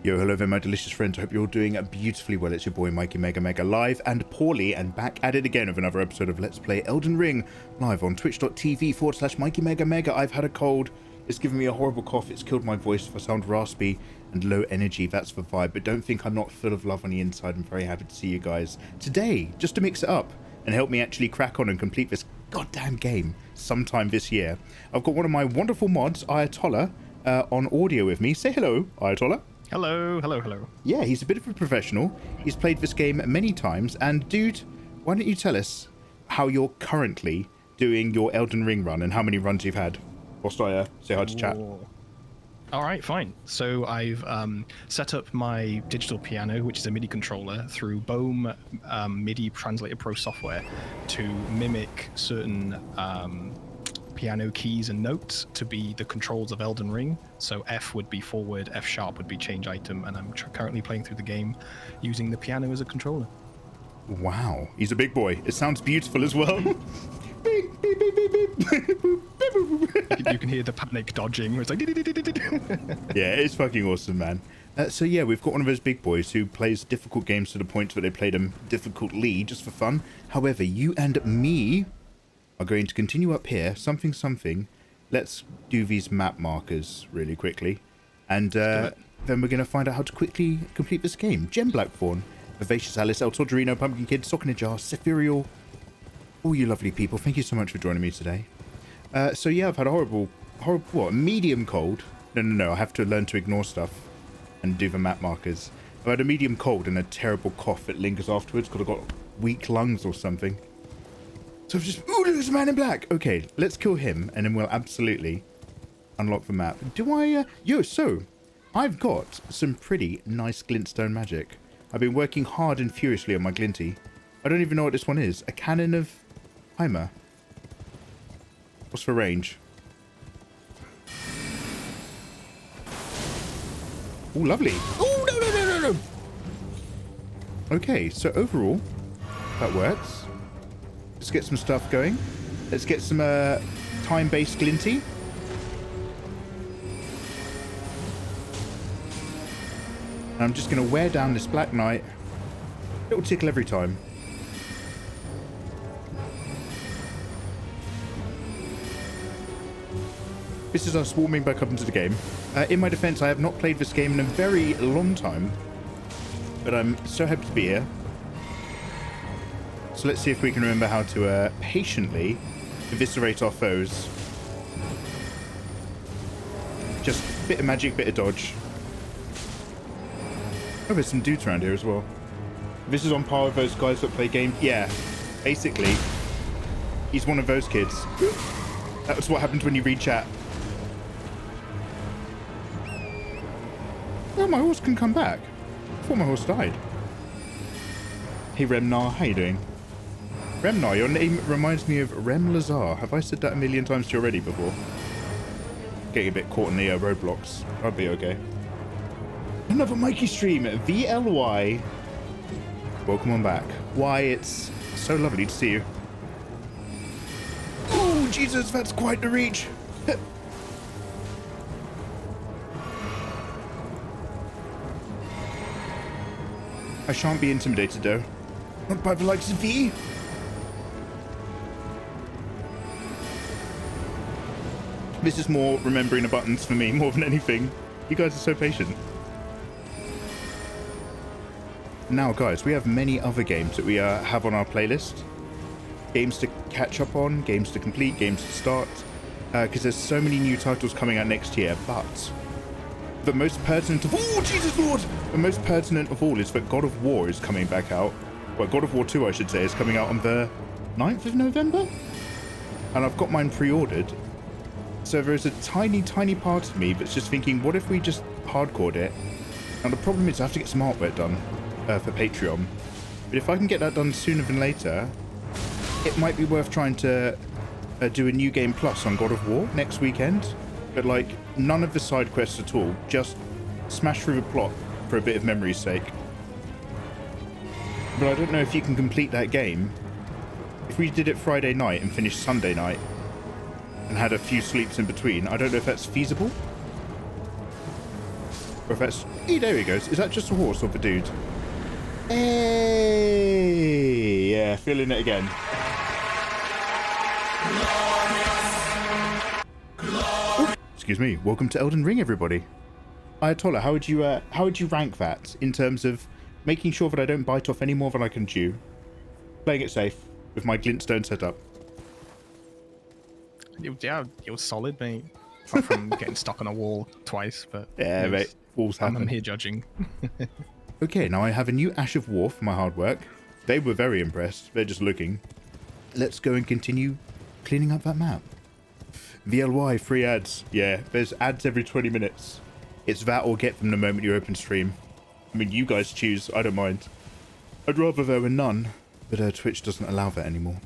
Yo, hello there, my delicious friends. I hope you're all doing beautifully well. It's your boy, Mikeymegamega, live and poorly, and back at it again with another episode of Let's Play Elden Ring, live on twitch.tv/Mikeymegamega. I've had a cold. It's given me a horrible cough. It's killed my voice. If I sound raspy and low energy, that's the vibe. But don't think I'm not full of love on the inside. I'm very happy to see you guys today, just to mix it up and help me actually crack on and complete this goddamn game sometime this year. I've got one of my wonderful mods, Ayatollah, on audio with me. Say hello, Ayatollah. Hello, hello, hello. Yeah, he's a bit of a professional. He's played this game many times. And dude, why don't you tell us how you're currently doing your Elden Ring run and how many runs you've had? Whilst I say hi to chat. All right, fine. So I've set up my digital piano, which is a MIDI controller, through Bohm MIDI Translator Pro software to mimic certain piano keys and notes to be the controls of Elden Ring. So F would be forward, F sharp would be change item, and I'm currently playing through the game using the piano as a controller. Wow, he's a big boy. It sounds beautiful as well. You can hear the panic dodging where it's like Yeah, it's fucking awesome, man. So yeah, we've got one of those big boys who plays difficult games to the point where they play them difficultly just for fun. However, you and me are going to continue up here, something. Let's do these map markers really quickly. And then we're going to find out how to quickly complete this game. Gem Blackthorn, Vivacious Alice, El Todorino, Pumpkin Kid, Sock in a Jar, Sephirial, all you lovely people. Thank you so much for joining me today. So yeah, I've had a horrible, what, medium cold? No, I have to learn to ignore stuff and do the map markers. I've had a medium cold and a terrible cough that lingers afterwards because I've got weak lungs or something. So I've just, ooh, there's a man in black. Okay, let's kill him, and then we'll absolutely unlock the map. Do I, so I've got some pretty nice glintstone magic. I've been working hard and furiously on my glinty. I don't even know what this one is. A cannon of Heimer. What's the range? Oh, lovely. Oh, no. Okay, so overall, that works. Let's get some stuff going. Let's get some time-based glinty. And I'm just going to wear down this Black Knight. It'll tickle every time. This is us warming back up into the game. In my defense, I have not played this game in a very long time, but I'm so happy to be here. So let's see if we can remember how to patiently eviscerate our foes. Just a bit of magic, bit of dodge. Oh, there's some dudes around here as well. This is on par with those guys that play games. Yeah, basically, he's one of those kids. That was what happens when you read chat. Oh, my horse can come back. I thought my horse died. Hey, Remnar, how you doing? Remnar, your name reminds me of Rem Lazar. Have I said that a million times to you already before? Getting a bit caught in the roadblocks. I'll be okay. Another Mikey stream, VLY. Welcome on back. Why, it's so lovely to see you. Oh, Jesus, that's quite the reach. I shan't be intimidated, though. Not by the likes of V. This is more remembering the buttons for me, more than anything. You guys are so patient. Now, guys, we have many other games that we have on our playlist. Games to catch up on, games to complete, games to start. Because there's so many new titles coming out next year, but the most pertinent of all, Jesus Lord! The most pertinent of all is that God of War is coming back out. Well, God of War 2, I should say, is coming out on the 9th of November? And I've got mine pre-ordered. So there's a tiny part of me that's just thinking, what if we just hardcored it? Now, the problem is I have to get some artwork done for Patreon. But if I can get that done sooner than later, it might be worth trying to do a New Game Plus on God of War next weekend. But, like, none of the side quests at all. Just smash through the plot for a bit of memory's sake. But I don't know if you can complete that game. If we did it Friday night and finished Sunday night and had a few sleeps in between, I don't know if that's feasible. Or if that's... there he goes. Is that just a horse or the dude? Hey! Yeah, feeling it again. Oh, excuse me. Welcome to Elden Ring, everybody. Ayatollah, how would you rank that in terms of making sure that I don't bite off any more than I can chew? Playing it safe with my glintstone setup. Yeah, it was solid, mate. Apart from getting stuck on a wall twice, but... Yeah, mate. Walls happen. I'm here judging. Okay, now I have a new Ash of War for my hard work. They were very impressed. They're just looking. Let's go and continue cleaning up that map. VLY, free ads. Yeah, there's ads every 20 minutes. It's that or get them the moment you open stream. I mean, you guys choose. I don't mind. I'd rather there were none, but Twitch doesn't allow that anymore.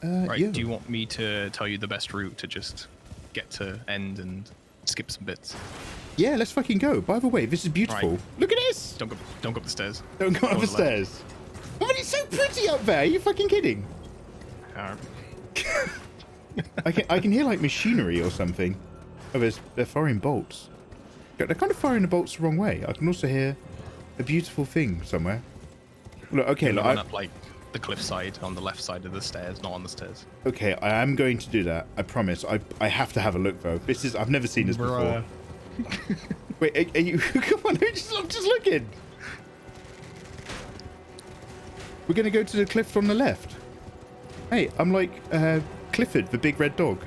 Right, yeah. do you want me to tell you the best route to just get to end and skip some bits? Yeah, let's fucking go. By the way, this is beautiful. Right. Look at this! Don't go up the stairs. Don't go up the stairs. Oh, but it's so pretty up there. Are you fucking kidding? I can hear like machinery or something. Oh, they're firing bolts. They're kind of firing the bolts the wrong way. I can also hear a beautiful thing somewhere. Look, okay, look, run up like the cliffside on the left side of the stairs, not on the stairs. Okay, I am going to do that. I promise. I have to have a look though. I've never seen this before. Wait, are you? Come on, I'm just looking. We're gonna go to the cliff on the left. Hey, I'm like Clifford, the big red dog.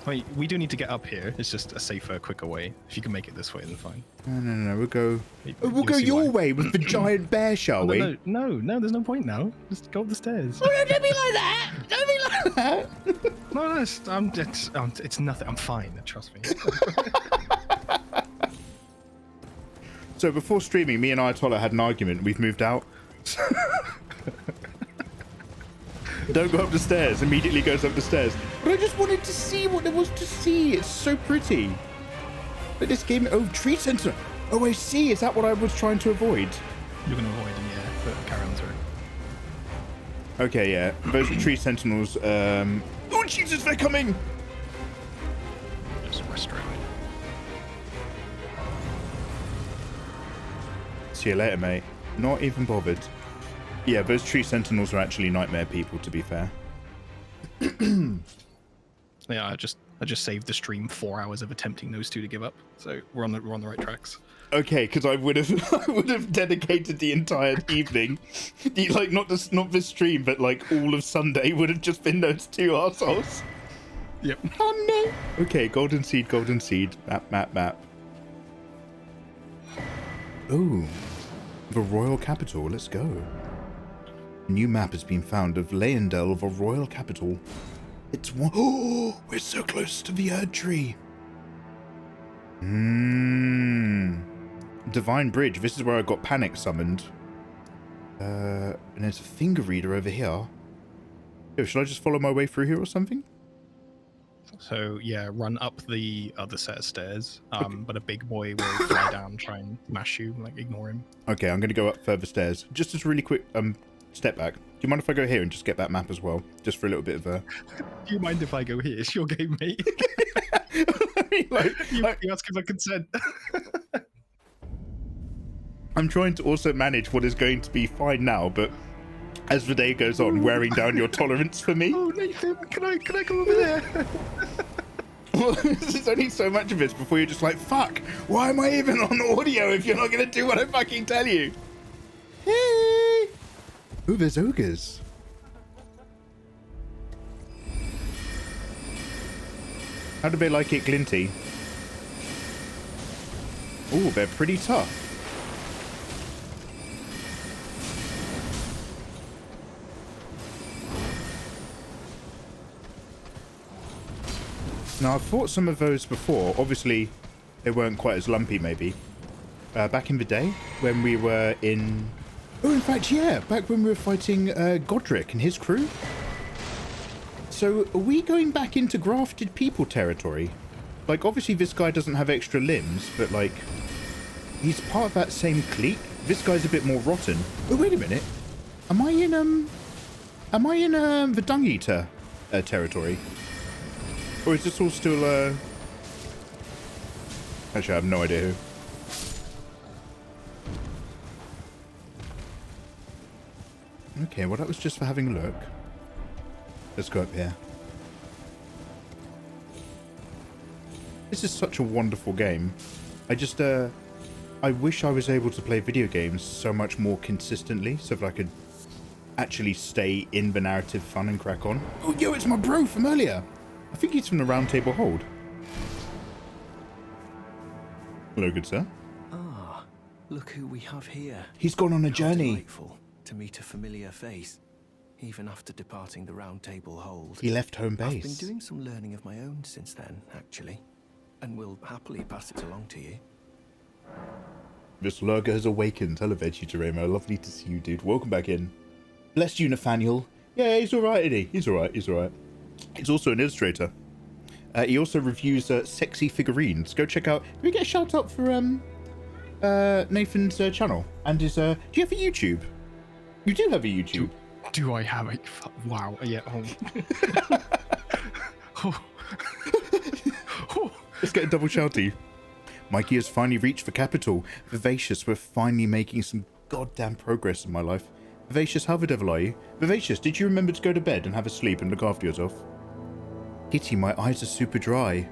Wait, we do need to get up here. It's just a safer, quicker way. If you can make it this way, then fine. No. We'll go. We'll go your way with the giant bear, shall we? No. There's no point now. Just go up the stairs. Oh, no, don't be like that. Don't be like that. No, it's nothing. I'm fine. Trust me. So before streaming, me and Ayatollah had an argument. We've moved out. Don't go up the stairs. Immediately goes up the stairs. But I just wanted to see what there was to see. It's so pretty. But this game... Oh, tree sentinel. Oh, I see. Is that what I was trying to avoid? You're going to avoid them, yeah. But carry on through. Okay, yeah. Those tree sentinels... Oh, Jesus, they're coming! Just restrain. See you later, mate. Not even bothered. Yeah, those tree sentinels are actually nightmare people, to be fair. Yeah, I just saved the stream 4 hours of attempting those two to give up. So we're on the right tracks. Okay, because I would have dedicated the entire evening, like not this stream, but like all of Sunday would have just been those two arseholes. Yep. Oh no. Okay, golden seed. Map. Oh, the royal capital. Let's go. A new map has been found of Leyendell, the royal capital. It's one. Oh, we're so close to the Erdtree. Divine Bridge. This is where I got panic summoned. And there's a finger reader over here. Yo, should I just follow my way through here or something? So yeah, run up the other set of stairs. Okay. But a big boy will fly down, try and mash you, like ignore him. Okay, I'm gonna go up further stairs. Just as a really quick step back. Do you mind if I go here and just get that map as well? Just for a little bit of a... Do you mind if I go here? It's your game, mate. I mean, you ask if I consent. I'm trying to also manage what is going to be fine now, but as the day goes on, wearing down your tolerance for me. Oh, Nathan, can I go over there? Well, there's only so much of this before you're just like, fuck, why am I even on audio if you're not going to do what I fucking tell you? Hey! Ooh, there's ogres. How do they like it glinty? Ooh, they're pretty tough. Now, I've fought some of those before. Obviously, they weren't quite as lumpy, maybe. Back in the day, when we were in... Oh, in fact, yeah, back when we were fighting Godric and his crew. So, are we going back into grafted people territory? Like, obviously, this guy doesn't have extra limbs, but, like, he's part of that same clique. This guy's a bit more rotten. Oh, wait a minute. Am I in the Dung Eater territory? Or is this all still, Actually, I have no idea who. Okay, well that was just for having a look. Let's go up here. This is such a wonderful game. I wish I was able to play video games so much more consistently, so that I could actually stay in the narrative fun and crack on. Oh, yo, it's my bro from earlier. I think he's from the Round Table Hold. Hello, good sir. Ah, look who we have here. He's gone on a How journey. delightful to meet a familiar face, even after departing the Round Table Hold. He left home base. I've been doing some learning of my own since then, actually, and will happily pass it along to you. This lurker has awakened. Hello there, Tutoremo. Lovely to see you, dude. Welcome back in. Bless you, Nathaniel. Yeah, he's alright, isn't he? He's alright, he's alright. He's also an illustrator. He also reviews sexy figurines. Go check out... Can we get a shout out for Nathan's channel? And his... do you have a YouTube? You do have a YouTube. Do I have a... Wow, yeah. Oh. Oh. Let's get a double shouty. Mikey has finally reached the capital. Vivacious, we're finally making some goddamn progress in my life. Vivacious, how the devil are you? Vivacious, did you remember to go to bed and have a sleep and look after yourself? Kitty, my eyes are super dry.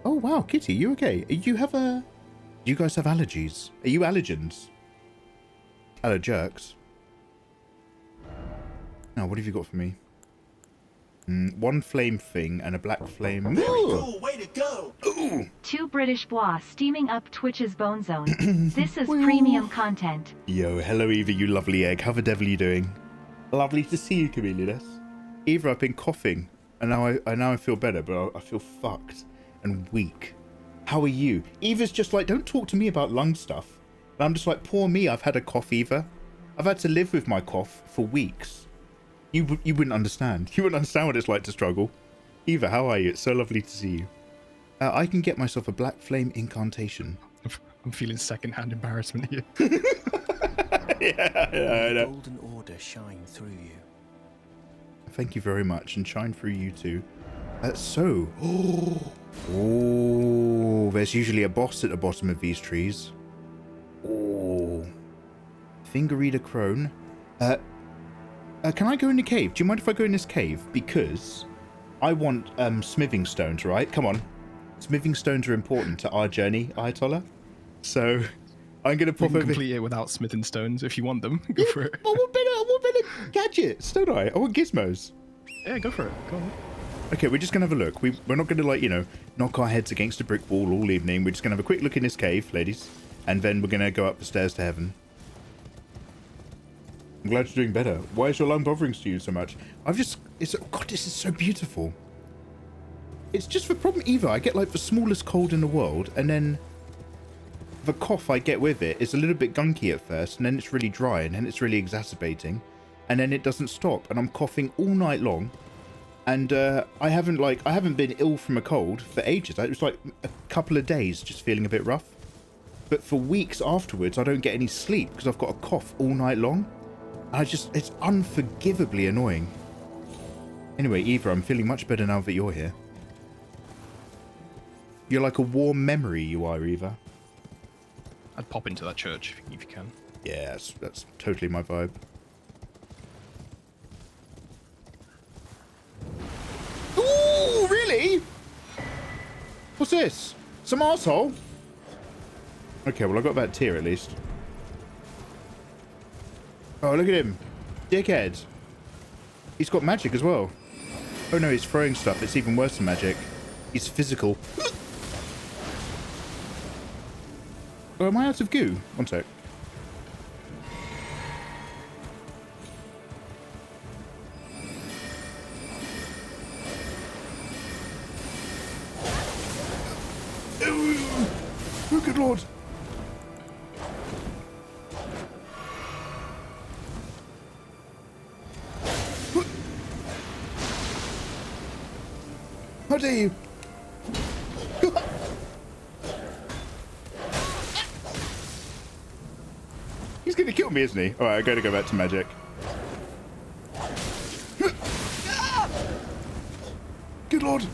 Oh wow, Kitty, you okay? You have a... Do you guys have allergies? Are you allergens? Allerjerks? Now, what have you got for me? One flame thing and a black flame. Very cool, way to go! Ooh. 2 British bois steaming up Twitch's Bone Zone. This is premium content. Yo, hello Eva, you lovely egg. How the devil are you doing? Lovely to see you, Chameleoness. Eva, I've been coughing, and now I feel better, but I feel fucked and weak. How are you? Eva's just like, don't talk to me about lung stuff. And I'm just like, poor me, I've had a cough, Eva. I've had to live with my cough for weeks. You wouldn't understand. You wouldn't understand what it's like to struggle. Eva, how are you? It's so lovely to see you. I can get myself a black flame incantation. I'm feeling second-hand embarrassment here. Yeah, I know. Golden order shine through you. Thank you very much, and shine through you too. Oh, there's usually a boss at the bottom of these trees. Oh, Finger Eater Crone. Can I go in the cave? Do you mind if I go in this cave? Because I want smithing stones, right? Come on. Smithing stones are important to our journey, Ayatollah. So I'm going to pop over... complete it without smithing stones if you want them. Go for it. I want better gadgets, don't I? I want gizmos. Yeah, go for it. Go on. Okay, we're just going to have a look. We're not going to, like, you know, knock our heads against a brick wall all evening. We're just going to have a quick look in this cave, ladies. And then we're going to go up the stairs to heaven. I'm glad you're doing better. Why is your lung bothering you so much? God, this is so beautiful. It's just the problem, Eva. I get like the smallest cold in the world, and then the cough I get with it is a little bit gunky at first, and then it's really dry, and then it's really exacerbating, and then it doesn't stop, and I'm coughing all night long. And I haven't been ill from a cold for ages. It was like a couple of days just feeling a bit rough. But for weeks afterwards, I don't get any sleep because I've got a cough all night long. It's unforgivably annoying. Anyway, Eva, I'm feeling much better now that you're here. You're like a warm memory, you are, Eva. I'd pop into that church if you can. Yeah, that's totally my vibe. Ooh, really? What's this? Some arsehole? Okay, well, I got that tier at least. Oh, look at him. Dickhead. He's got magic as well. Oh no, he's throwing stuff. It's even worse than magic. He's physical. Oh, am I out of goo? One sec. Oh, good lord. How dare you? He's gonna kill me, isn't he? Alright, I gotta go back to magic. Good lord.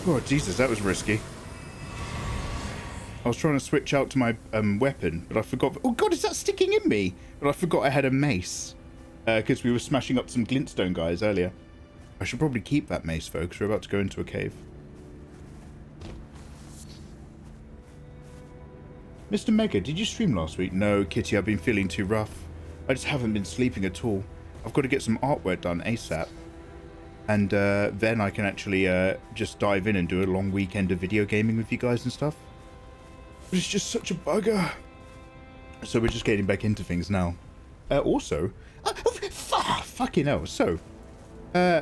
Oh, Jesus, that was risky. I was trying to switch out to my weapon, but I forgot. Oh, God, is that sticking in me? But I forgot I had a mace. Because we were smashing up some glintstone guys earlier. I should probably keep that mace, folks. We're about to go into a cave. Mr. Mega, did you stream last week? No, Kitty, I've been feeling too rough. I just haven't been sleeping at all. I've got to get some artwork done ASAP. And then I can actually just dive in and do a long weekend of video gaming with you guys and stuff. But it's just such a bugger. So we're just getting back into things now. Also... fucking hell. So,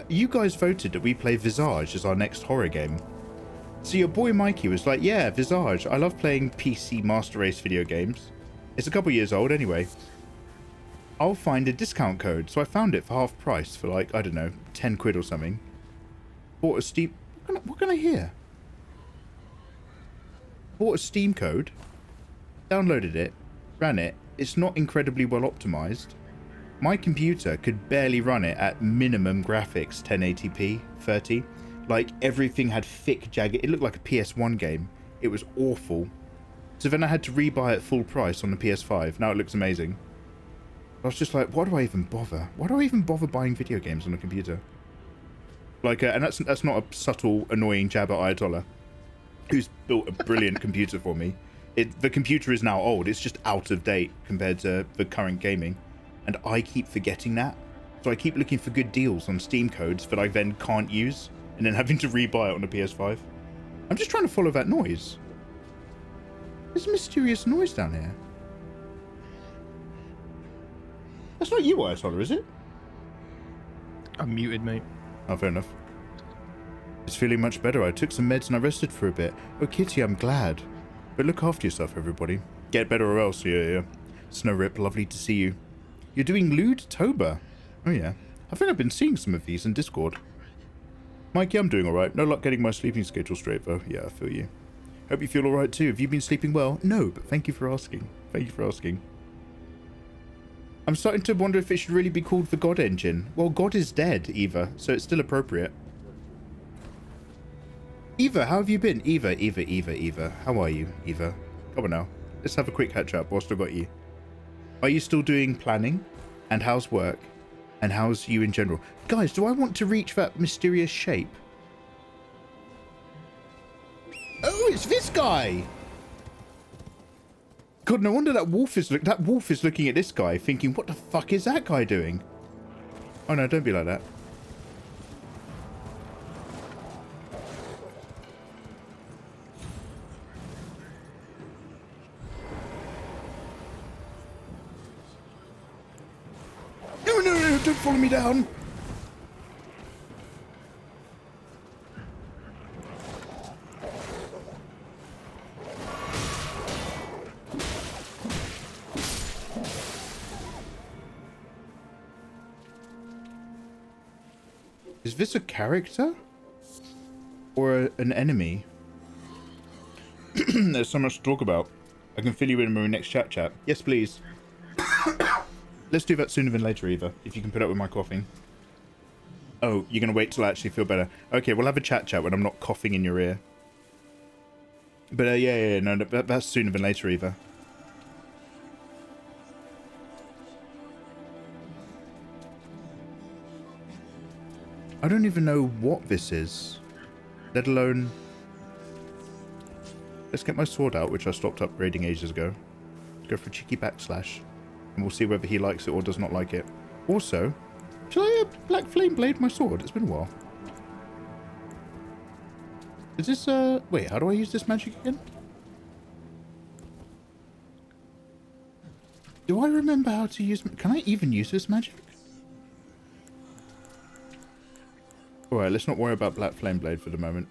you guys voted that we play Visage as our next horror game. So your boy Mikey was like, yeah, Visage. I love playing PC Master Race video games. It's a couple years old anyway. I'll find a discount code. So I found it for half price for like, I don't know, 10 quid or something. Bought a Steam... What can I hear? Bought a Steam code. Downloaded it. Ran it. It's not incredibly well optimized. My computer could barely run it at minimum graphics 1080p 30. Like everything had thick jagged. It looked like a PS1 game. It was awful. So then I had to rebuy it full price on the PS5. Now it looks amazing. I was just like, why do I even bother? Why do I even bother buying video games on a computer? Like, and that's not a subtle, annoying jab at Ayatollah, who's built a brilliant computer for me. The computer is now old. It's just out of date compared to the current gaming. And I keep forgetting that. So I keep looking for good deals on Steam codes that I then can't use, and then having to rebuy it on a PS5. I'm just trying to follow that noise. There's a mysterious noise down here. That's not you, Ayatollah, is it? I'm muted, mate. Oh, fair enough. It's feeling much better. I took some meds and I rested for a bit. Oh, Kitty, I'm glad. But look after yourself, everybody. Get better or else, yeah. Snowrip, lovely to see you. You're doing Lewdtober. Oh, yeah. I think I've been seeing some of these in Discord. Mikey, I'm doing alright. No luck getting my sleeping schedule straight, though. Yeah, I feel you. Hope you feel alright, too. Have you been sleeping well? No, but thank you for asking. Thank you for asking. I'm starting to wonder if it should really be called the God Engine. Well, God is dead, Eva, so it's still appropriate. Eva, how have you been? Eva. How are you, Eva? Come on now. Let's have a quick catch up whilst I've got you. Are you still doing planning? And how's work? And how's you in general? Guys, do I want to reach that mysterious shape? Oh, it's this guy! God, no wonder that wolf is looking at this guy, thinking, what the fuck is that guy doing? Oh no, don't be like that. No, don't follow me down. Is this a character? Or an enemy? There's so much to talk about. I can fill you in my next chat. Yes, please. Let's do that sooner than later, Eva, if you can put up with my coughing. Oh, you're going to wait till I actually feel better. Okay, we'll have a chat when I'm not coughing in your ear. But yeah, no, that's sooner than later, Eva. I don't even know what this is, let alone... Let's get my sword out, which I stopped upgrading ages ago. Let's go for a cheeky backslash. And we'll see whether he likes it or does not like it. Also, shall I black flame blade my sword? It's been a while. Is this, wait, how do I use this magic again? Do I remember how to use... Can I even use this magic? Alright, let's not worry about black flame blade for the moment.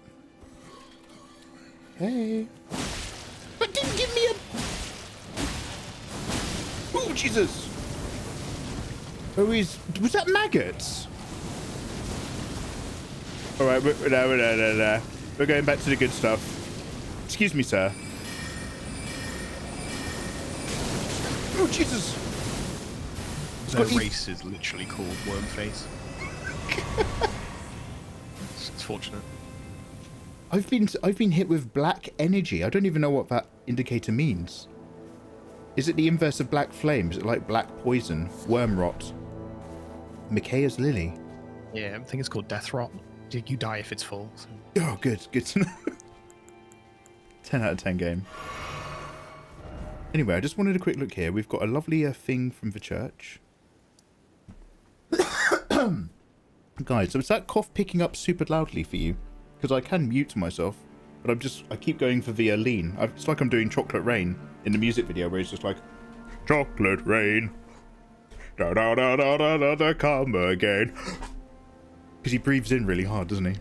Hey. But didn't give me a... Oh, Jesus! Oh, was that maggots? Alright, no. We're going back to the good stuff. Excuse me, sir. Oh, Jesus! Their race is literally called Wormface. It's fortunate. I've been hit with black energy. I don't even know what that indicator means. Is it the inverse of black flame? Is it like black poison? Worm rot? Mikaya's lily? Yeah, I think it's called death rot. You die if it's full. So. Oh, good to know. 10 out of 10 game. Anyway, I just wanted a quick look here. We've got a lovely thing from the church. Guys, so is that cough picking up super loudly for you? Because I can mute myself, but I keep going for the lean. It's like I'm doing Chocolate Rain in the music video where it's just like, Chocolate Rain, da da da da da da da, come again. Because he breathes in really hard, doesn't he?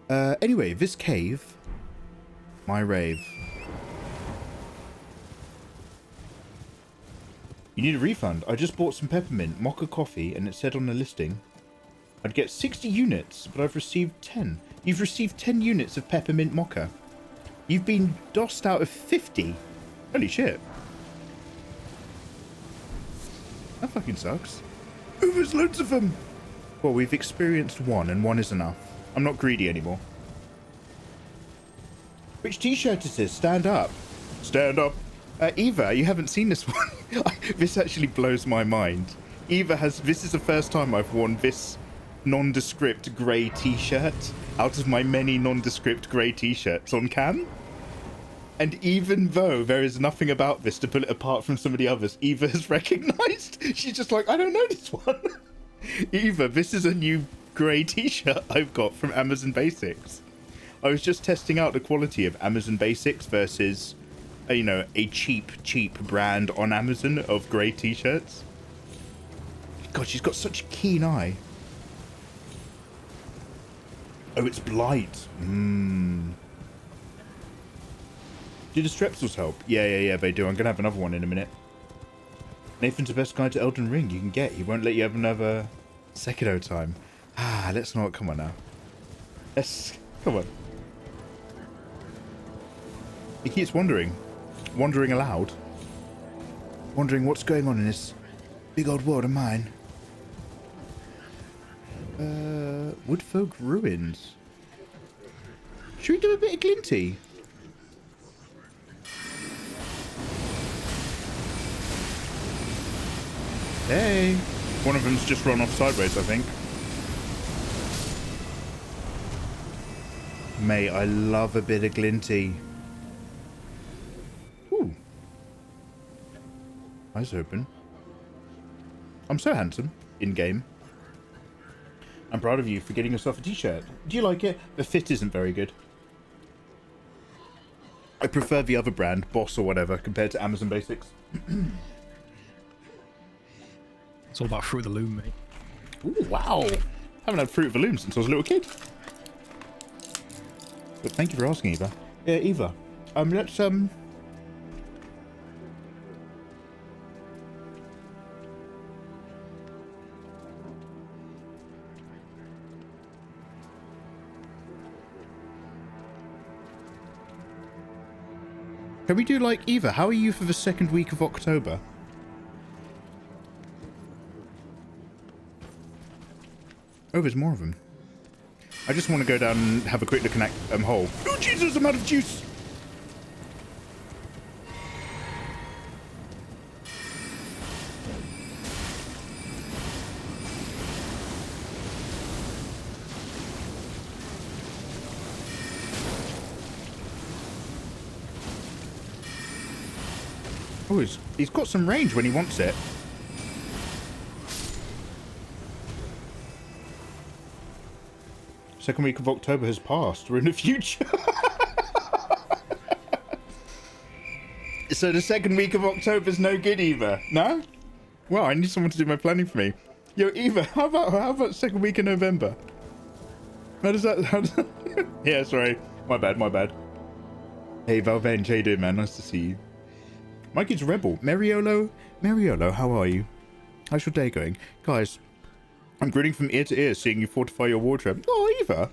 Anyway, this cave, my rave. You need a refund. I just bought some peppermint mocha coffee and it said on the listing I'd get 60 units, but I've received 10. You've received 10 units of peppermint mocha. You've been dossed out of 50. Holy shit. That fucking sucks. Oh, there's loads of them. Well, we've experienced one and one is enough. I'm not greedy anymore. Which t-shirt is this? Stand up. Stand up. Eva, you haven't seen this one. This actually blows my mind. Eva this is the first time I've worn this nondescript grey t-shirt out of my many nondescript grey t-shirts on cam. And even though there is nothing about this to pull it apart from some of the others, Eva has recognised. She's just like, I don't know this one. Eva, this is a new grey t-shirt I've got from Amazon Basics. I was just testing out the quality of Amazon Basics versus, you know, a cheap brand on Amazon of grey t-shirts. God, she's got such a keen eye. Oh, it's Blight. Do the Strepsils help? Yeah, they do. I'm going to have another one in a minute. Nathan's the best guide to Elden Ring you can get. He won't let you have another Sekiro time. Let's not. Come on now. Come on. He keeps wandering aloud. Wondering what's going on in this big old world of mine. Woodfolk Ruins. Should we do a bit of Glinty? Hey! One of them's just run off sideways, I think. Mate, I love a bit of Glinty. Ooh. Eyes open. I'm so handsome. In-game. I'm proud of you for getting yourself a t-shirt. Do you like it? The fit isn't very good. I prefer the other brand, Boss or whatever, compared to Amazon Basics. It's all about Fruit of the Loom, mate. Ooh, wow. Haven't had Fruit of the Loom since I was a little kid. But thank you for asking, Eva. Yeah, Eva. Let's Can we do like Eva? How are you for the second week of October? Oh, there's more of them. I just want to go down and have a quick look at hole. Oh, Jesus, I'm out of juice! Oh, he's got some range when he wants it. Second week of October has passed. We're in the future. So the second week of October is no good, Eva. No? Well, I need someone to do my planning for me. Yo, Eva, how about second week of November? How does that? Yeah, sorry. My bad. Hey, Valvenge, how you doing, man? Nice to see you. Mikey's a rebel. Mariolo, how are you? How's your day going? Guys, I'm grinning from ear to ear seeing you fortify your wardrobe. Oh, Eva.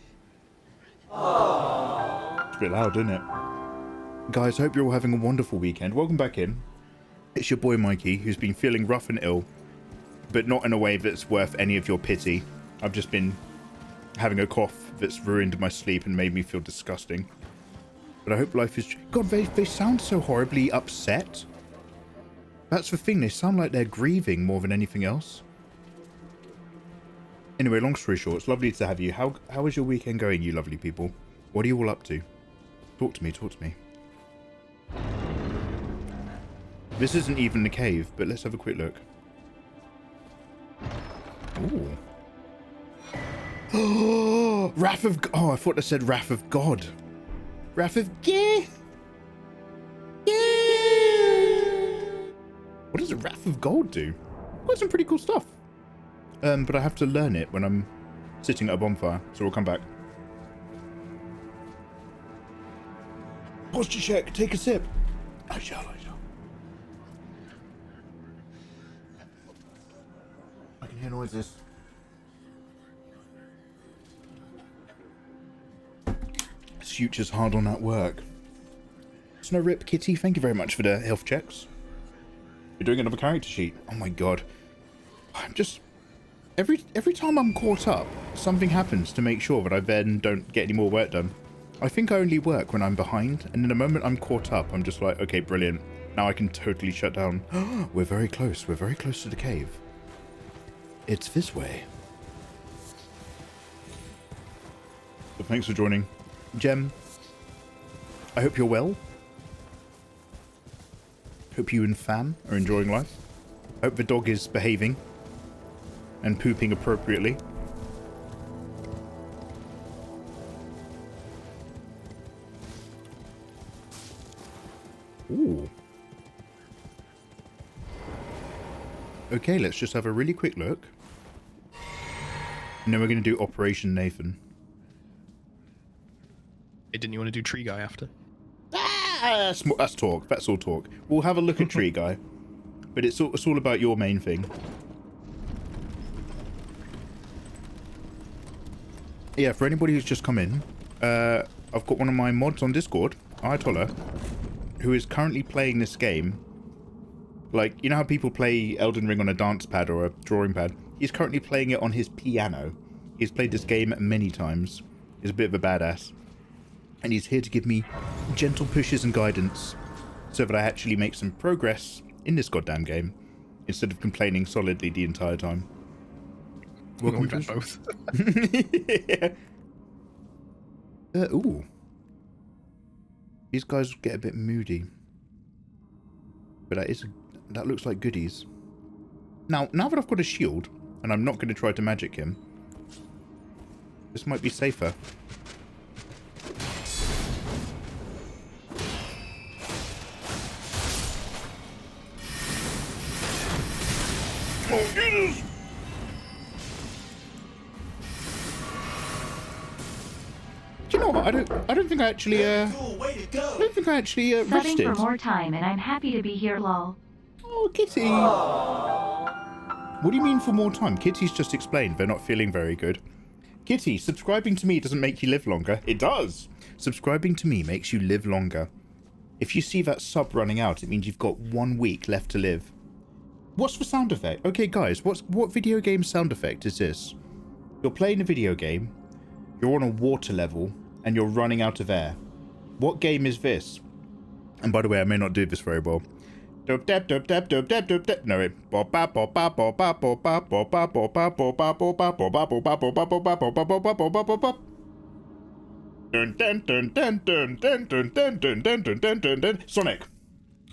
Aww. It's a bit loud, isn't it? Guys, hope you're all having a wonderful weekend. Welcome back in. It's your boy Mikey, who's been feeling rough and ill, but not in a way that's worth any of your pity. I've just been having a cough that's ruined my sleep and made me feel disgusting. But I hope life is... God, they sound so horribly upset. That's the thing. They sound like they're grieving more than anything else. Anyway, long story short, it's lovely to have you. How is your weekend going, you lovely people? What are you all up to? Talk to me, talk to me. This isn't even the cave, but let's have a quick look. Ooh. Oh, Wrath of... Oh, I thought I said Wrath of God. Wrath of... Yeah. What does a Wrath of Gold do? Got some pretty cool stuff. But I have to learn it when I'm sitting at a bonfire, so we'll come back. Posture check, take a sip. I shall. I can hear noises. Future's hard on that work. Snow Rip Kitty, thank you very much for the health checks. You're doing another character sheet. Oh my god. I'm just... Every time I'm caught up, something happens to make sure that I then don't get any more work done. I think I only work when I'm behind, and in the moment I'm caught up, I'm just like, okay, brilliant. Now I can totally shut down. We're very close. We're very close to the cave. It's this way. So thanks for joining. Gem, I hope you're well. Hope you and fam are enjoying life. Hope the dog is behaving and pooping appropriately. Ooh. Okay, let's just have a really quick look. And then we're going to do Operation Nathan. Hey, didn't you want to do Tree Guy after? That's talk. That's all talk. We'll have a look at Tree Guy. But it's all about your main thing. Yeah, for anybody who's just come in, I've got one of my mods on Discord, Ayatollah, who is currently playing this game. Like, you know how people play Elden Ring on a dance pad or a drawing pad? He's currently playing it on his piano. He's played this game many times. He's a bit of a badass. And he's here to give me gentle pushes and guidance so that I actually make some progress in this goddamn game instead of complaining solidly the entire time. Welcome to both. Yeah. Ooh. These guys get a bit moody. But that looks like goodies. Now that I've got a shield, and I'm not going to try to magic him, this might be safer. Oh, Jesus! Do you know what? I don't think I actually Subbing rested. for more time, and I'm happy to be here, lol. Oh, Kitty. What do you mean for more time? Kitty's just explained they're not feeling very good. Kitty, subscribing to me doesn't make you live longer. It does. Subscribing to me makes you live longer. If you see that sub running out, it means you've got 1 week left to live. What's the sound effect? Okay, guys, what video game sound effect is this? You're playing a video game, you're on a water level, and you're running out of air. What game is this? And by the way, I may not do this very well. No, it. Sonic.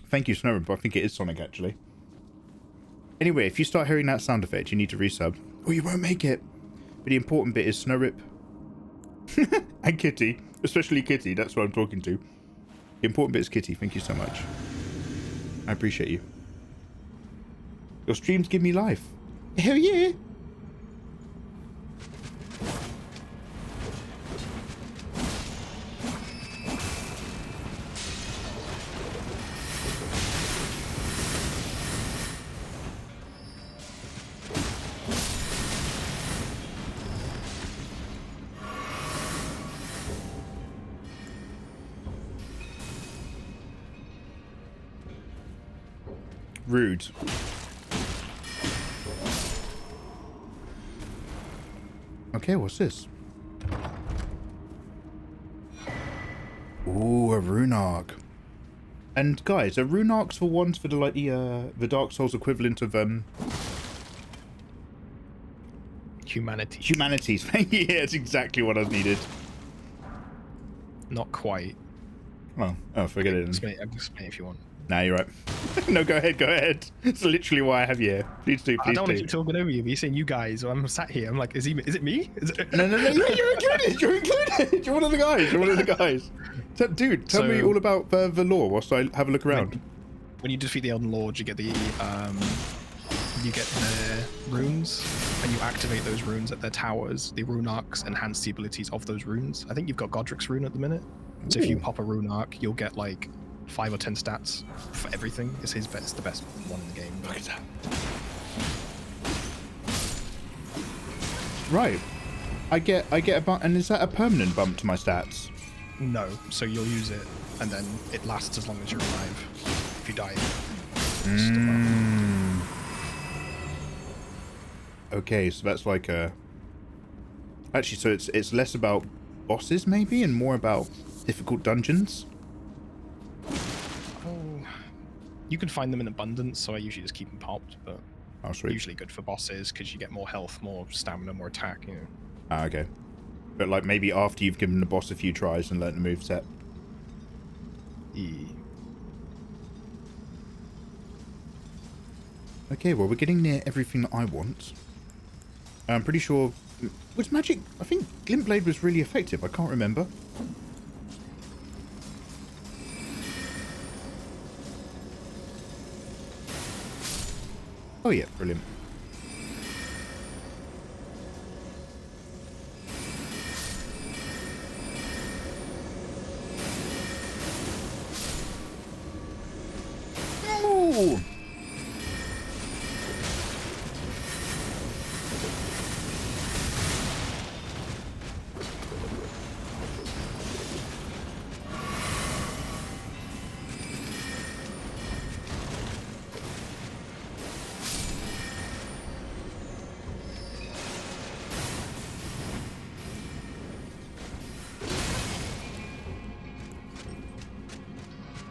Thank you, Snowrip. I think it is Sonic, actually. Anyway, if you start hearing that sound effect, you need to resub, or you won't make it. But the important bit is Snowrip and Kitty, especially Kitty. That's what I'm talking to. The important bit is Kitty. Thank you so much. I appreciate you. Your streams give me life. Hell yeah! Rude. Okay, what's this? Ooh, a rune arc. And guys, are rune arcs for ones for the Dark Souls equivalent of Humanity. humanities? Yeah, it's exactly what I needed. Not quite. Oh, forget it. I can explain if you want. Nah, you're right. No, go ahead. It's literally why I have you here. Please do, I don't want to keep talking over you, but you're saying you guys, so I'm sat here, I'm like, is it me? No, you're included. You're one of the guys. So, dude, tell me all about the lore whilst I have a look around. When you defeat the Elden Lord, you get the runes, and you activate those runes at their towers. The rune arcs enhance the abilities of those runes. I think you've got Godric's rune at the minute. So if you pop a rune arc, you'll get like 5 or 10 stats for everything. It's the best one in the game. Look at that. Right. I get a bump, and is that a permanent bump to my stats? No, so you'll use it, and then it lasts as long as you're alive. If you die, Okay, so that's like a... Actually, so it's less about bosses, maybe, and more about difficult dungeons? oh, you can find them in abundance, so I usually just keep them popped, but Oh, sweet. usually good for bosses, because you get more health, more stamina, more attack, you know. Ah, okay. But like maybe after you've given the boss a few tries and learned the moveset. Okay, well, we're getting near everything that I want. I'm pretty sure... Was magic... I think Glint Blade was really effective. I can't remember. Oh yeah, brilliant. Ooh.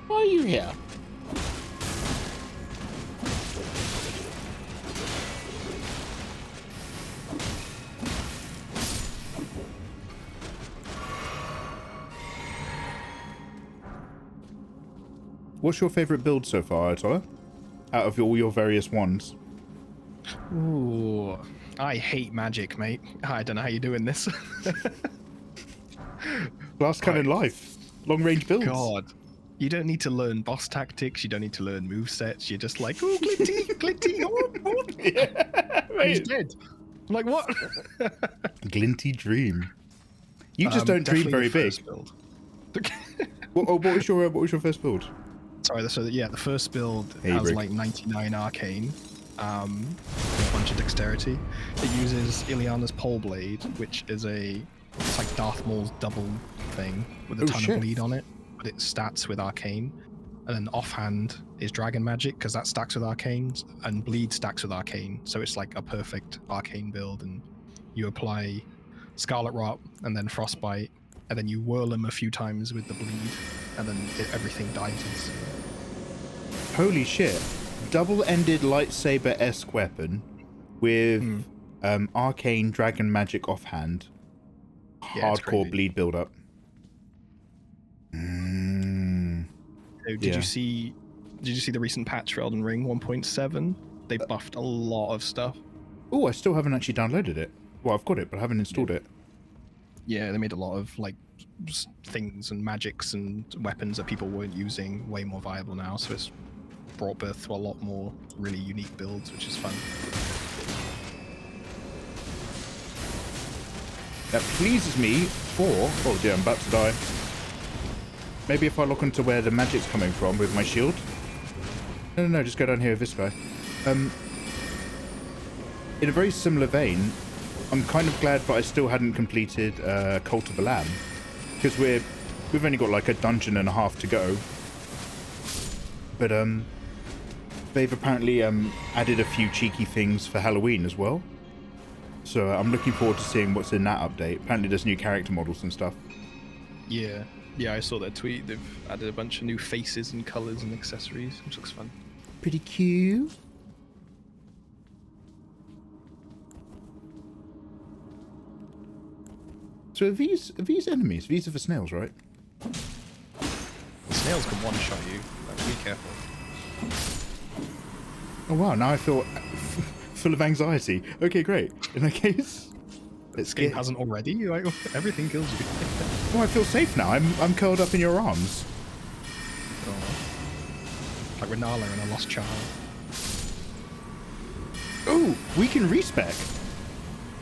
Why are you here? What's your favourite build so far, Atola? Out of all your various ones. Ooh, I hate magic, mate. I don't know how you're doing this. Last kind of life. Long range builds. God. You don't need to learn boss tactics, you don't need to learn movesets, you're just like, oh, Glinty, oh. Yeah, He's dead. I'm like, what? Glinty dream. You just don't dream very big. What was your first build? Sorry, so yeah, the first build Hey, has Rick. like 99 arcane, a bunch of dexterity. It uses Ileana's pole blade, which is it's like Darth Maul's double thing with a ton of bleed on it, but it stats with arcane. And then offhand is dragon magic because that stacks with arcane, and bleed stacks with arcane. So it's like a perfect arcane build, and you apply Scarlet Rot and then Frostbite, and then you whirl them a few times with the bleed, and then everything dies. Holy shit. Double-ended lightsaber-esque weapon with arcane dragon magic offhand. Yeah, it's Hardcore crazy. bleed build-up. So did you see the recent patch for Elden Ring 1.7? They buffed a lot of stuff. Oh, I still haven't actually downloaded it. Well, I've got it, but I haven't installed it. Yeah, they made a lot of like things and magics and weapons that people weren't using way more viable now, so it's brought birth to a lot more really unique builds, which is fun. That pleases me for... Oh dear, I'm about to die. Maybe if I look into where the magic's coming from with my shield. No, just go down here with this guy. In a very similar vein, I'm kind of glad that I still hadn't completed Cult of the Lamb. Because we've only got like a dungeon and a half to go. But they've apparently added a few cheeky things for Halloween as well. So I'm looking forward to seeing what's in that update. Apparently there's new character models and stuff. Yeah, Yeah, I saw their tweet. They've added a bunch of new faces and colors and accessories, which looks fun. Pretty cute. So are these enemies? These are the snails, right? The snails can one-shot you. Be careful. Oh wow, now I feel full of anxiety. Okay, great. In that case, let's This game get... hasn't already. Like, everything kills you. Oh, I feel safe now. I'm curled up in your arms. Oh. Like Renala and a lost child. Oh, we can respec.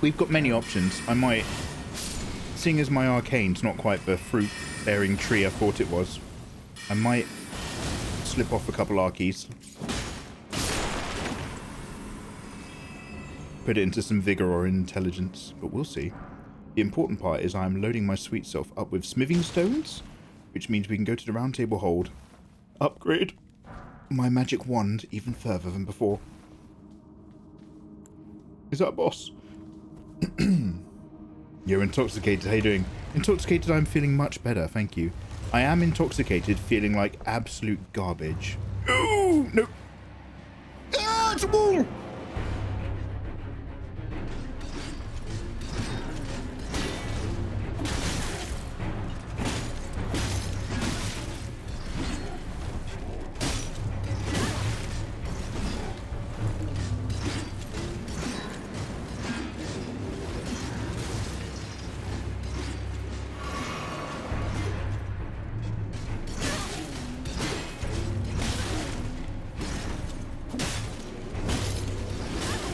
We've got many options. I might, seeing as my arcane's not quite the fruit-bearing tree I thought it was, I might slip off a couple archies. Put it into some vigor or intelligence, but we'll see. The important part is I'm loading my sweet self up with smithing stones, which means we can go to the round table hold, upgrade my magic wand even further than before. Is that a boss? You're intoxicated. How you doing? Intoxicated, I'm feeling much better, thank you. I am intoxicated, feeling like absolute garbage. Oh, no. Ah, it's a wall!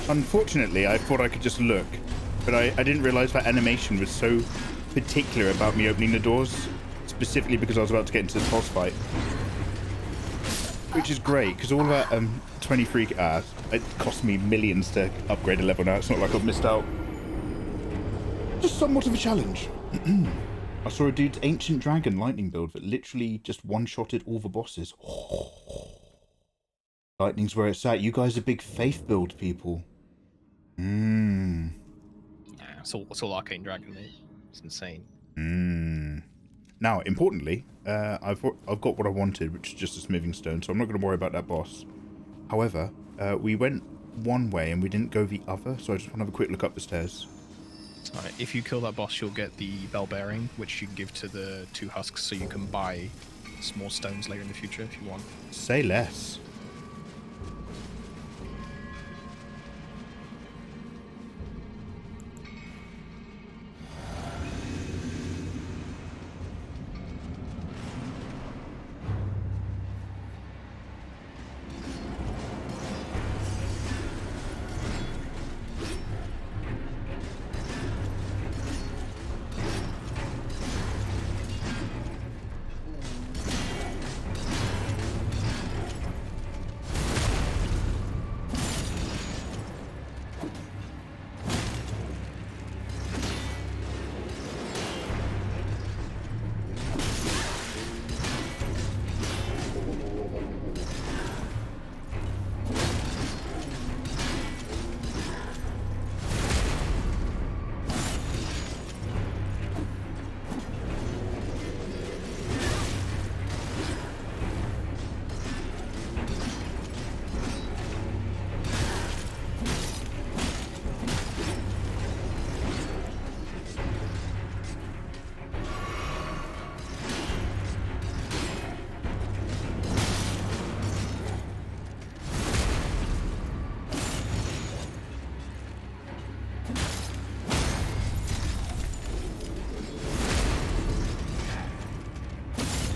Unfortunately, I thought I could just look, but I didn't realize that animation was so particular about me opening the doors, specifically because I was about to get into this boss fight. Which is great, because all of that 23... it cost me millions to upgrade a level now. It's not like I've missed out. Just somewhat of a challenge. I saw a dude's Ancient Dragon lightning build that literally just one-shotted all the bosses. Lightning's where it's at. You guys are big faith build people. Yeah, it's all Arcane Dragon, mate. It's insane. Now, importantly, I've got what I wanted, which is just a smithing stone, so I'm not going to worry about that boss. However, we went one way and we didn't go the other, so I just want to have a quick look up the stairs. Alright, if you kill that boss, you'll get the bell bearing, which you can give to the 2 husks, so you can buy some more stones later in the future if you want. Say less.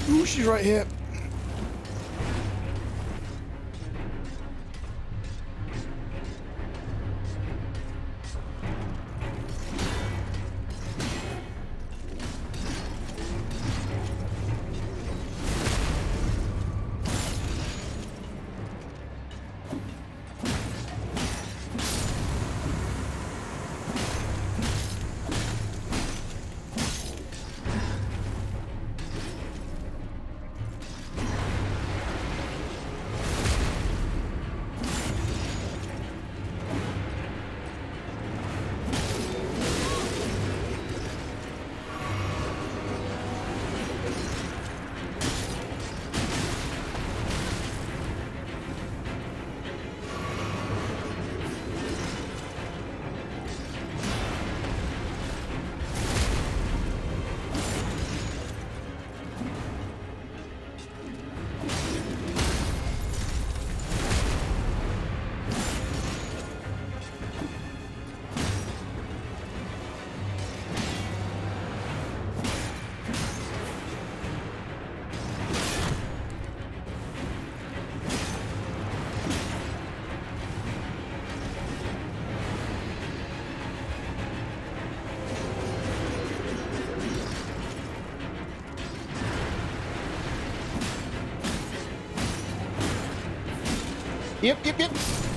Ooh, she's right here. Yep.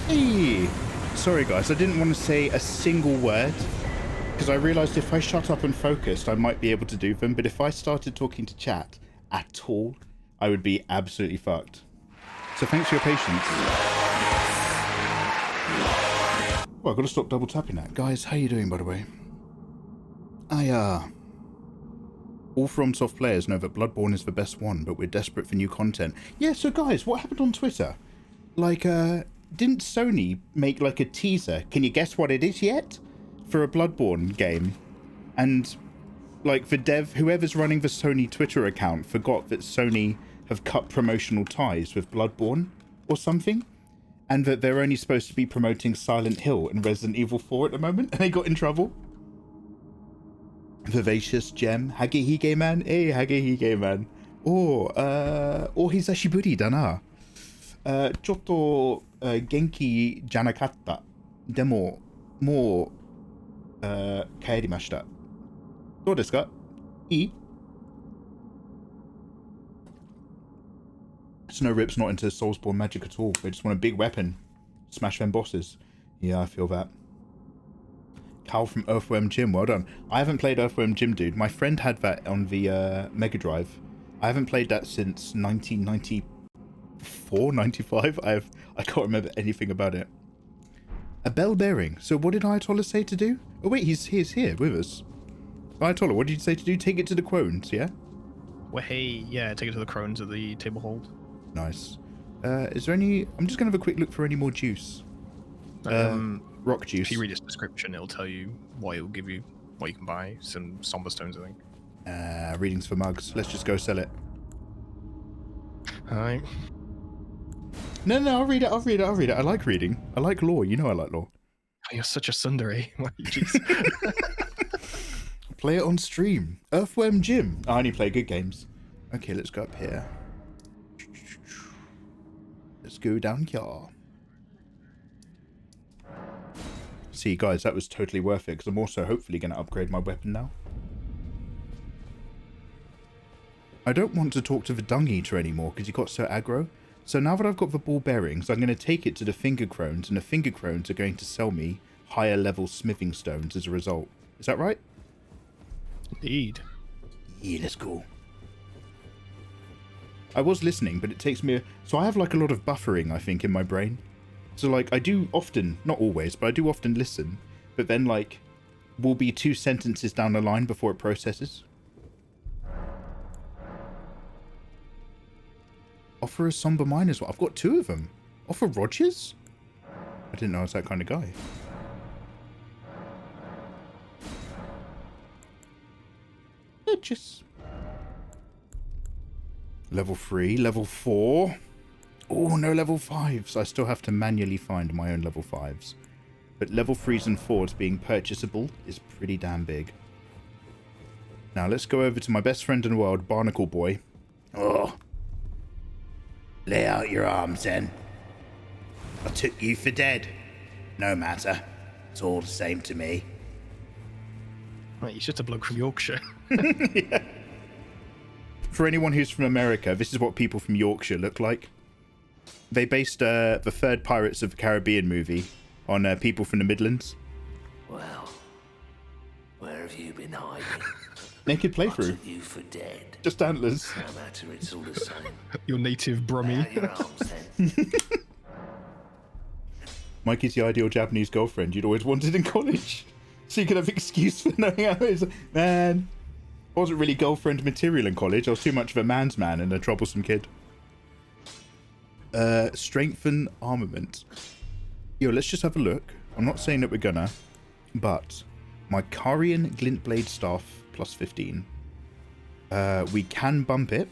Hey. Sorry, guys. I didn't want to say a single word because I realised if I shut up and focused, I might be able to do them. But if I started talking to chat at all, I would be absolutely fucked. So thanks for your patience. Well, I've got to stop double tapping that. Guys, how you doing, by the way? All FromSoft players know that Bloodborne is the best one, but we're desperate for new content. Yeah, so guys, what happened on Twitter? Like, didn't Sony make, like, a teaser? Can you guess what it is yet? For a Bloodborne game. And, like, the dev, whoever's running the Sony Twitter account forgot that Sony have cut promotional ties with Bloodborne or something. And that they're only supposed to be promoting Silent Hill and Resident Evil 4 at the moment, and they got in trouble. Vivacious Gem, Hagehige Man, Hagehige Man. Or Hisashiburi da na. Chotto genki janakatta. Demo, mo kaerimashita. Dou desu ka? Ii? Snow Rip's not into Soulsbourne magic at all. They just want a big weapon. Smash them bosses. Yeah, I feel that. Cal from Earthworm Jim, well done. I haven't played Earthworm Jim, dude. My friend had that on the Mega Drive. I haven't played that since 1994, 95. I can't remember anything about it. A bell bearing. So what did Ayatollah say to do? Oh wait, he's here with us. Ayatollah, what did you say to do? Take it to the Quones, yeah? Well, hey, yeah, take it to the crones at the table hold. Nice. Is there any... I'm just going to have a quick look for any more juice. Rock juice. If you read its description, it'll tell you what it will give you, what you can buy. Some somber stones, I think. Readings for mugs. Let's just go sell it. Alright. No, I'll read it. I like reading. I like lore. You know I like lore. Oh, you're such a tsundere. Jeez. Play it on stream. Earthworm Jim. I only play good games. Okay, let's go up here. Let's go down here. See, guys, that was totally worth it, because I'm also hopefully going to upgrade my weapon now. I don't want to talk to the Dung Eater anymore, because he got so aggro. So now that I've got the ball bearings, I'm going to take it to the Finger Crones, and the Finger Crones are going to sell me higher level smithing stones as a result. Is that right? Indeed. Yeah, let's go. I was listening, but it takes me... So I have like a lot of buffering, I think, in my brain. So like, I do often, not always, but I do often listen. But then like, we'll be 2 sentences down the line before it processes. Offer a somber mine as well. I've got 2 of them. Offer Rogers? I didn't know I was that kind of guy. Just... Level 3, level 4. Oh, no level 5s. I still have to manually find my own level 5s. But level 3s and 4s being purchasable is pretty damn big. Now let's go over to my best friend in the world, Barnacle Boy. Oh. Lay out your arms then. I took you for dead. No matter. It's all the same to me. Right, he's just a bloke from Yorkshire. Yeah. For anyone who's from America, this is what people from Yorkshire look like. They based the third Pirates of the Caribbean movie on people from the Midlands. Well, where have you been hiding? Naked playthrough. I took you for dead. Just antlers. No matter, it's all the same. Your native Brummie. Lay out your arms then. Mikey's the ideal Japanese girlfriend you'd always wanted in college. So you could have excuse for knowing how it is. Man, I wasn't really girlfriend material in college. I was too much of a man's man and a troublesome kid. Strengthen armament. Yo, let's just have a look. I'm not saying that we're gonna, but my Karian Glintblade Staff plus 15. We can bump it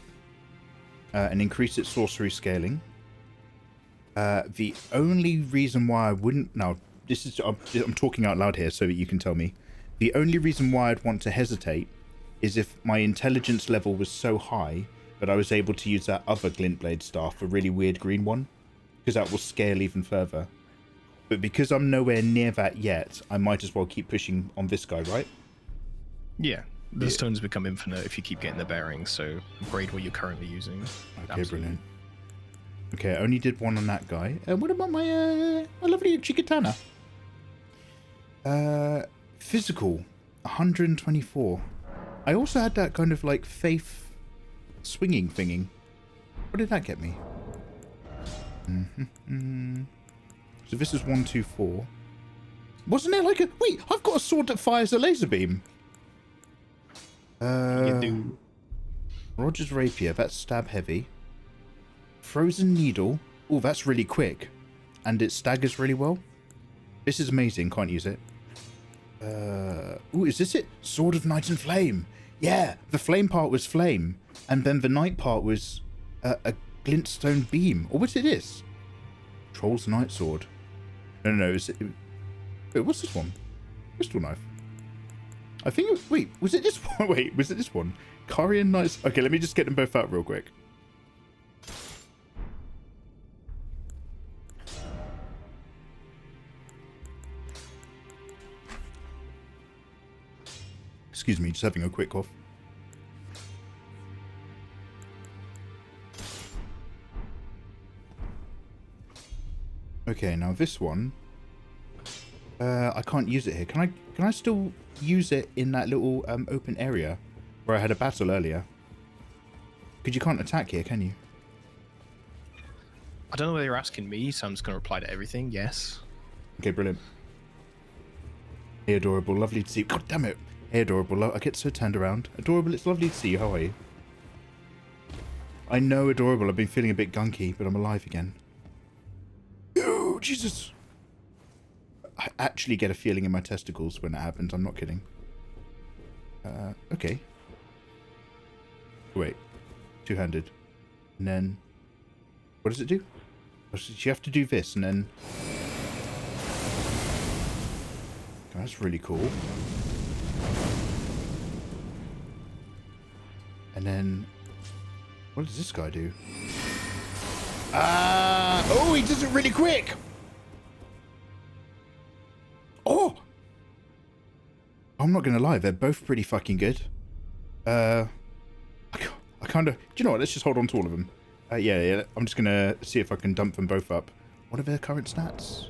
and increase its sorcery scaling. The only reason why I wouldn't... Now, this is... I'm talking out loud here so that you can tell me. The only reason why I'd want to hesitate is if my intelligence level was so high that I was able to use that other Glintblade Staff, a really weird green one, because that will scale even further. But because I'm nowhere near that yet, I might as well keep pushing on this guy, right? Yeah. The stones become infinite if you keep getting the bearings, so upgrade what you're currently using. Okay, brilliant. Okay, I only did one on that guy. What about my lovely Chikatana? Physical, 124. I also had that kind of like faith swinging thinging. What did that get me? So this is 124. Wasn't it like a... Wait, I've got a sword that fires a laser beam. You do. Roger's rapier, that's stab heavy. Frozen needle. Oh, that's really quick. And it staggers really well. This is amazing, can't use it. Oh, is this it? Sword of Night and Flame. Yeah, the flame part was flame. And then the night part was a glintstone beam. Or what it is? Troll's Night Sword. No, is it... Wait, what's this one? Crystal knife. I think... Wait, was it this one? Wait, was it this one? Carian Knights... Okay, let me just get them both out real quick. Excuse me, just having a quick cough. Okay, now this one... I can't use it here. Can I still use it in that little open area where I had a battle earlier? Because you can't attack here, can you? I don't know whether you're asking me, so I'm just going to reply to everything. Yes. Okay, brilliant. Hey, Adorable. Lovely to see you. God damn it. Hey, Adorable. I get so turned around. Adorable, it's lovely to see you. How are you? I know, Adorable. I've been feeling a bit gunky, but I'm alive again. Oh, Jesus. I actually get a feeling in my testicles when it happens. I'm not kidding. Okay. Wait. Two-handed. And then... What does it do? Oh, so you have to do this, and then... Oh, that's really cool. And then... What does this guy do? Oh, he does it really quick! Oh! I'm not gonna lie, they're both pretty fucking good. I kind of... Do you know what? Let's just hold on to all of them. Yeah. I'm just gonna see if I can dump them both up. What are their current stats?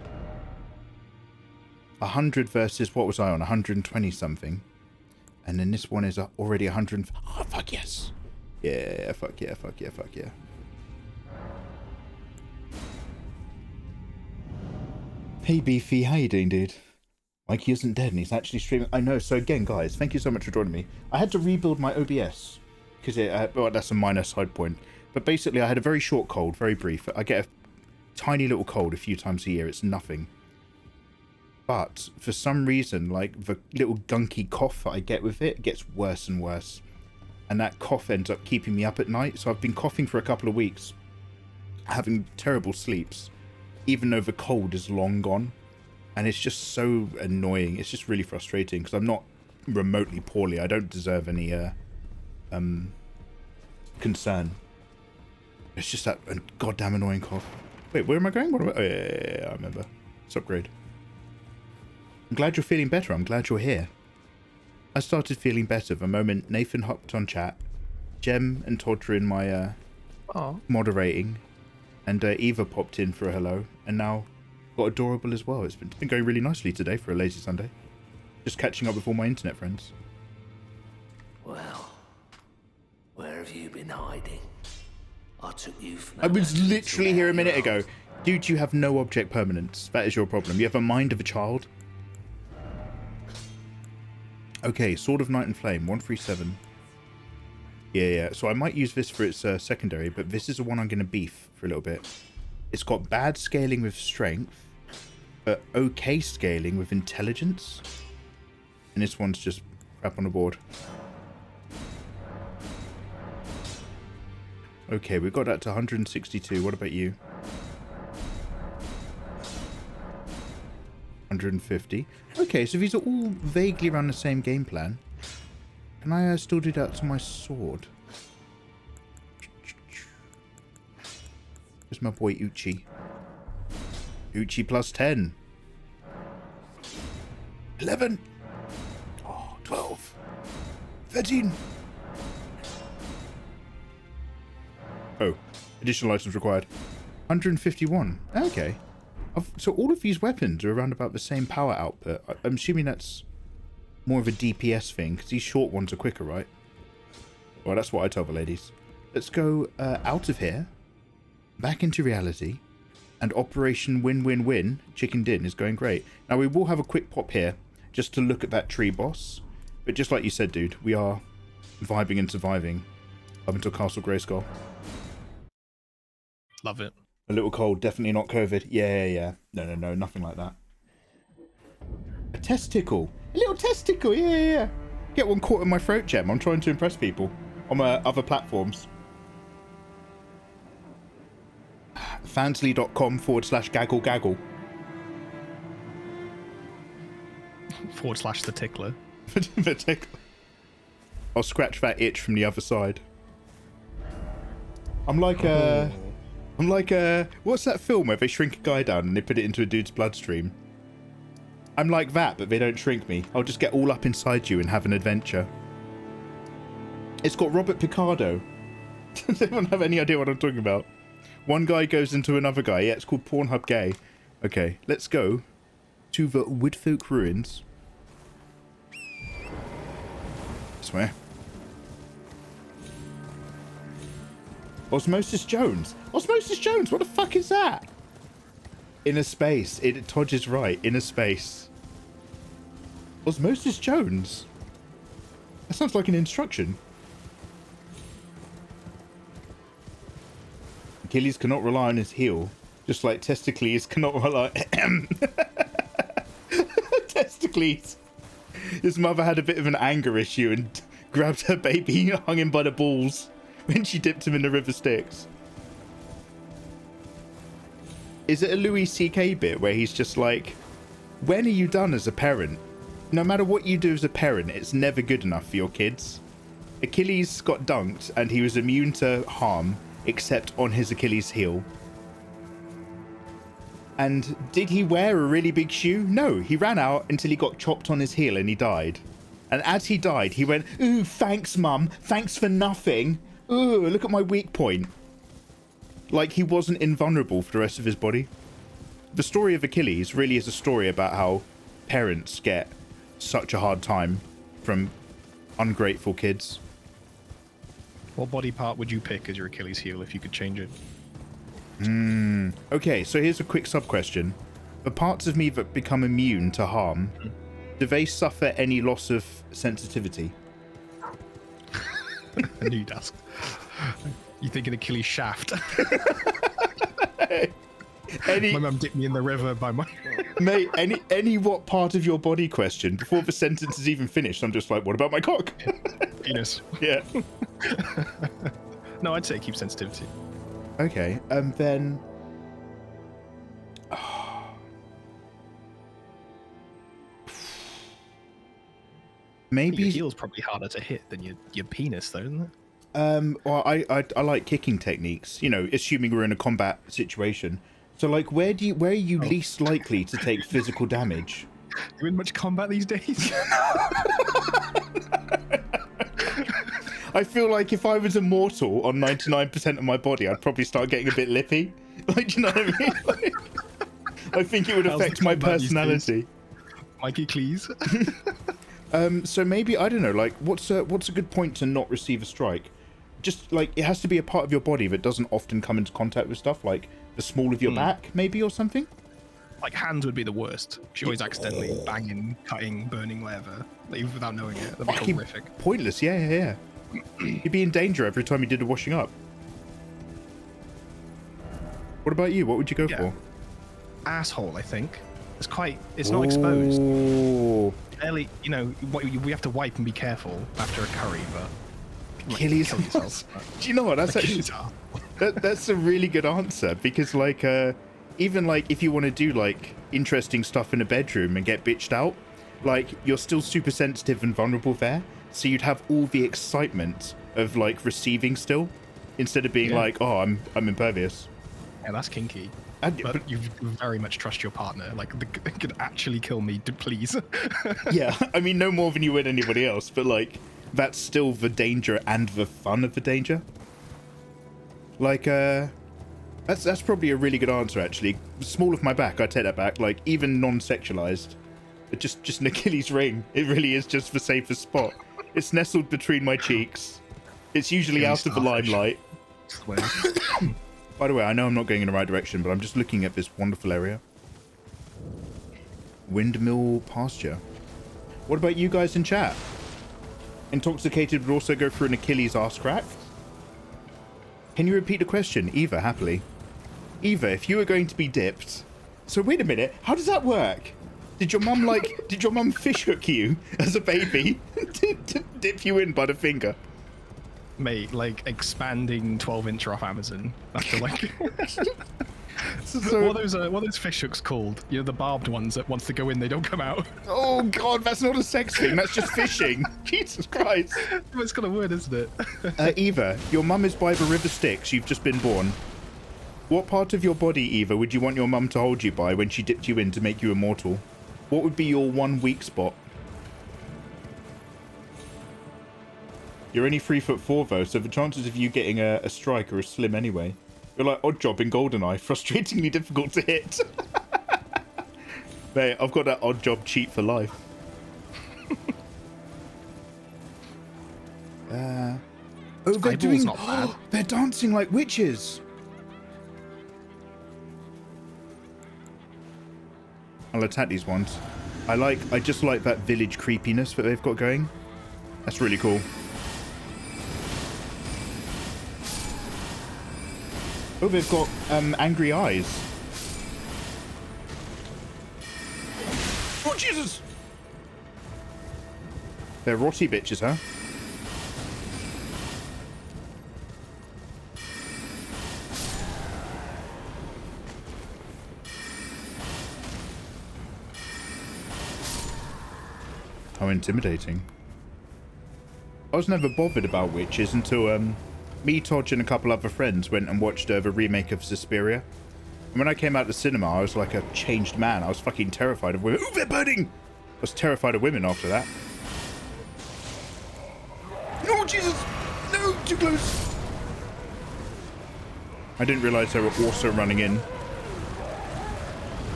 100 versus... What was I on? 120 something. And then this one is already 100... Oh, fuck yes! Yeah, fuck yeah. Hey, Beefy. How you doing, dude? Mikey isn't dead and he's actually streaming. I know. So again, guys, thank you so much for joining me. I had to rebuild my OBS because well, that's a minor side point. But basically, I had a very short cold, very brief. I get a tiny little cold a few times a year. It's nothing. But for some reason, like the little gunky cough that I get with it gets worse and worse. And that cough ends up keeping me up at night. So I've been coughing for a couple of weeks, having terrible sleeps, even though the cold is long gone. And it's just so annoying. It's just really frustrating because I'm not remotely poorly. I don't deserve any concern. It's just that goddamn annoying cough. Wait, where am I going? What am I... Oh, yeah, I remember. It's upgrade. I'm glad you're feeling better. I'm glad you're here. I started feeling better the moment Nathan hopped on chat. Jem and Todd were in my moderating. And Eva popped in for a hello. And now... got Adorable as well. It's been going really nicely today for a lazy Sunday. Just catching up with all my internet friends. Well, where have you been hiding? I took you from... I was literally here a minute ago. Dude, you have no object permanence. That is your problem. You have a mind of a child. Okay, Sword of Night and Flame, 137. Yeah. So I might use this for its secondary, but this is the one I'm going to beef for a little bit. It's got bad scaling with strength, but okay scaling with intelligence. And this one's just crap on the board. Okay, we got that to 162. What about you? 150. Okay, so these are all vaguely around the same game plan. Can I still do that to my sword? Where's my boy Uchi? Uchi plus 10. 11. Oh, 12. 13. Oh, additional items required. 151. Okay. So all of these weapons are around about the same power output. I'm assuming that's more of a DPS thing, because these short ones are quicker, right? Well, that's what I tell the ladies. Let's go out of here, back into reality, and Operation Win-Win-Win, Chicken Din, is going great. Now, we will have a quick pop here, just to look at that tree boss. But just like you said, dude, we are vibing and surviving up until Castle Grayskull. Love it. A little cold, definitely not COVID. Yeah. No, nothing like that. A testicle. A little testicle, yeah. Get one caught in my throat, Gem. I'm trying to impress people on my other platforms. Fansly.com/gaggle gaggle. /the tickler. The tickler. I'll scratch that itch from the other side. I'm like what's that film where they shrink a guy down and they put it into a dude's bloodstream? I'm like that, but they don't shrink me. I'll just get all up inside you and have an adventure. It's got Robert Picardo. Does anyone have any idea what I'm talking about? One guy goes into another guy. Yeah, it's called Pornhub Gay. Okay, let's go to the Woodfolk Ruins. I swear. Osmosis Jones. Osmosis Jones, what the fuck is that? Inner space. Todge is right. Inner space. Osmosis Jones. That sounds like an instruction. Achilles cannot rely on his heel, just like Testicles cannot rely... Testicles. His mother had a bit of an anger issue and grabbed her baby and hung him by the balls when she dipped him in the river Styx. Is it a Louis C.K. bit where he's just like, when are you done as a parent? No matter what you do as a parent, it's never good enough for your kids. Achilles got dunked and he was immune to harm except on his Achilles heel. And did he wear a really big shoe? No, he ran out until he got chopped on his heel and he died. And as he died, he went, ooh, thanks, mum. Thanks for nothing. Ooh, look at my weak point. Like he wasn't invulnerable for the rest of his body. The story of Achilles really is a story about how parents get such a hard time from ungrateful kids. What body part would you pick as your Achilles heel if you could change it? Okay, so here's a quick sub-question. The parts of me that become immune to harm, do they suffer any loss of sensitivity? I knew you'd ask. You think an Achilles shaft? My mum dipped me in the river by my... Mate, any what part of your body question, before the sentence is even finished, I'm just like, what about my cock? Penis. Yeah. No, I'd say keep sensitivity. Okay, then... Maybe... Your heel's probably harder to hit than your penis, though, isn't it? Well, I like kicking techniques, you know, assuming we're in a combat situation. So, like, where are you least likely to take physical damage? You in much combat these days? I feel like if I was immortal on 99% of my body, I'd probably start getting a bit lippy. Like, you know what I mean? Like, I think it would affect my personality. Mikey, please. So maybe, I don't know, like, what's a good point to not receive a strike? Just, like, it has to be a part of your body that doesn't often come into contact with stuff, like the small of your back, maybe, or something? Like, hands would be the worst. She always accidentally banging, cutting, burning, whatever, like, without knowing it. That'd be horrific. Pointless, yeah. You'd be in danger every time you did a washing up. What about you? What would you go for? Asshole, I think. It's not exposed. Barely, you know, we have to wipe and be careful after a curry, but... Achilles. Do you know what? That's actually... That's a really good answer, because, like, even, like, if you want to do, like, interesting stuff in a bedroom and get bitched out, like, you're still super sensitive and vulnerable there, so you'd have all the excitement of, like, receiving still, instead of being like, oh, I'm impervious. Yeah, that's kinky. But you very much trust your partner. Like, they could actually kill me, please. Yeah, I mean, no more than you would anybody else, but, like, that's still the danger and the fun of the danger. Like, That's probably a really good answer, actually. Small of my back, I take that back. Like, even non-sexualized. But just an Achilles ring. It really is just the safest spot. It's nestled between my cheeks. It's usually out of the limelight. By the way, I know I'm not going in the right direction, but I'm just looking at this wonderful area. Windmill pasture. What about you guys in chat? Intoxicated would also go through an Achilles arse crack? Can you repeat the question? Eva, happily. Eva, if you were going to be dipped... So wait a minute, how does that work? Did your mum fish hook you as a baby to dip you in by the finger? Mate, like expanding 12-inch off Amazon. After like... what are those fish hooks called? You know, the barbed ones that once they go in, they don't come out. Oh god, that's not a sex thing, that's just fishing. Jesus Christ. It's got a word, isn't it? Eva, your mum is by the River Styx, you've just been born. What part of your body, Eva, would you want your mum to hold you by when she dipped you in to make you immortal? What would be your one weak spot? You're only 3'4" though, so the chances of you getting a strike are slim anyway. You're like Oddjob in GoldenEye, frustratingly difficult to hit. Mate, I've got that Oddjob cheat for life. Oh, they're doing... not bad. They're dancing like witches. I'll attack these ones. I just like that village creepiness that they've got going. That's really cool. Oh, they've got angry eyes. Oh, Jesus! They're rotty bitches, huh? How intimidating. I was never bothered about witches until me, Todge, and a couple other friends went and watched the remake of Suspiria. And when I came out of the cinema, I was like a changed man. I was fucking terrified of women. Ooh, they're burning! I was terrified of women after that. No, Jesus! No, too close! I didn't realise they were also running in.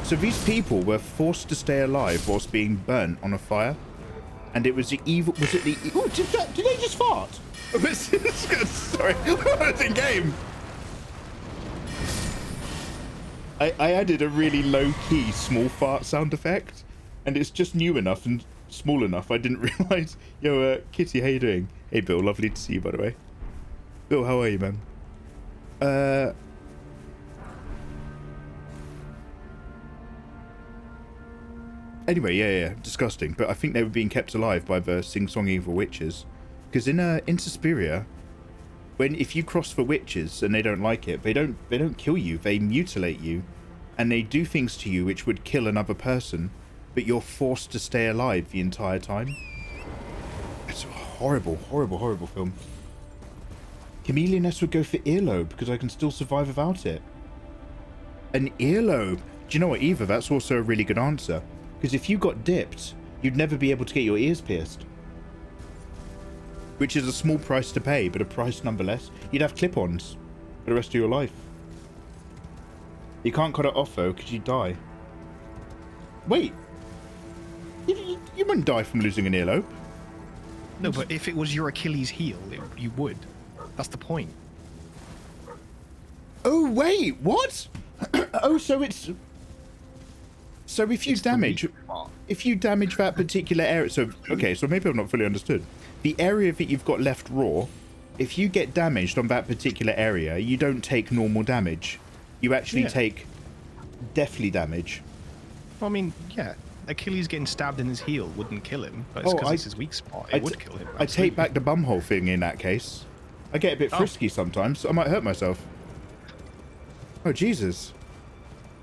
So these people were forced to stay alive whilst being burnt on a fire. And it was the evil... Was it the... Oh, did they just fart? Sorry, I was in game. I added a really low-key small fart sound effect. And it's just new enough and small enough I didn't realise. Yo, Kitty, how you doing? Hey, Bill, lovely to see you, by the way. Bill, how are you, man? Anyway, yeah, disgusting. But I think they were being kept alive by the sing-song evil witches. Because in Suspiria, if you cross for witches and they don't like it, they don't kill you. They mutilate you, and they do things to you which would kill another person, but you're forced to stay alive the entire time. It's a horrible, horrible, horrible film. Chameleoness would go for earlobe because I can still survive without it. An earlobe. Do you know what, Eva? That's also a really good answer. Because if you got dipped, you'd never be able to get your ears pierced. Which is a small price to pay, but a price nonetheless. You'd have clip-ons for the rest of your life. You can't cut it off, though, because you'd die. Wait. You wouldn't die from losing an earlobe. No, but if it was your Achilles heel, you would. That's the point. Oh, wait, what? Oh, so it's... So if you damage that particular area... So, okay, so maybe I've not fully understood. The area that you've got left raw, if you get damaged on that particular area, you don't take normal damage. You actually take deathly damage. Well, I mean, yeah. Achilles getting stabbed in his heel wouldn't kill him, but it's because it's his weak spot. It would kill him. I take back the bumhole thing in that case. I get a bit frisky sometimes, so I might hurt myself. Oh, Jesus.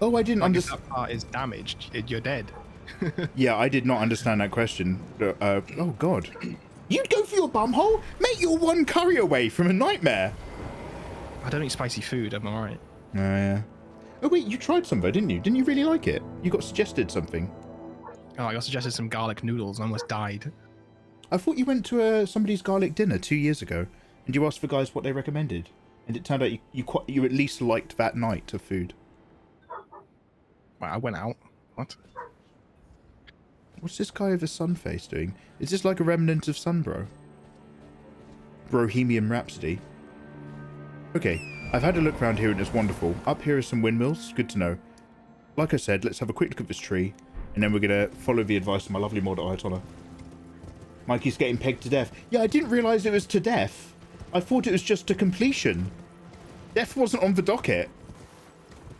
Oh, I didn't understand. If that part is damaged, you're dead. Yeah, I did not understand that question. Oh, God. You'd go for your bumhole? Mate, you're one curry away from a nightmare. I don't eat spicy food, I'm alright. Oh, yeah. Oh, wait, you tried some though, didn't you? Didn't you really like it? You got suggested something. Oh, I got suggested some garlic noodles and almost died. I thought you went to somebody's garlic dinner 2 years ago, and you asked the guys what they recommended. And it turned out you at least liked that night of food. Well, I went out. What? What's this guy over Sunface doing? Is this like a remnant of Sunbro? Bohemian Rhapsody. Okay, I've had a look around here and it's wonderful. Up here are some windmills. Good to know. Like I said, let's have a quick look at this tree. And then we're going to follow the advice of my lovely mod Ayatollah. Mikey's getting pegged to death. Yeah, I didn't realise it was to death. I thought it was just to completion. Death wasn't on the docket.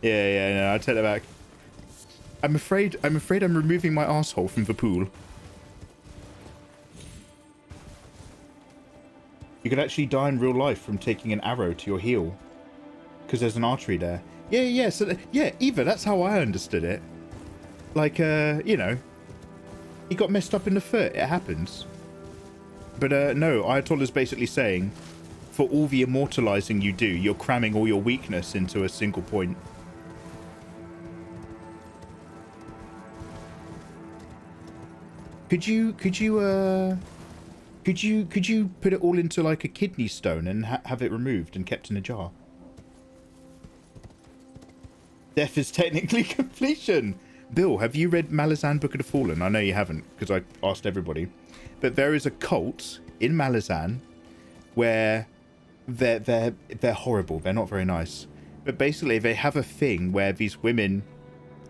Yeah, no, I take that back. I'm afraid I'm removing my asshole from the pool. You could actually die in real life from taking an arrow to your heel. Because there's an artery there. Yeah, so yeah, Eva, that's how I understood it. Like, you know, he got messed up in the foot. It happens. But, no, Ayatollah's basically saying, for all the immortalizing you do, you're cramming all your weakness into a single point. Could you put it all into like a kidney stone and have it removed and kept in a jar? Death is technically completion. Bill, have you read Malazan Book of the Fallen? I know you haven't, because I asked everybody. But there is a cult in Malazan where they're horrible. They're not very nice. But basically, they have a thing where these women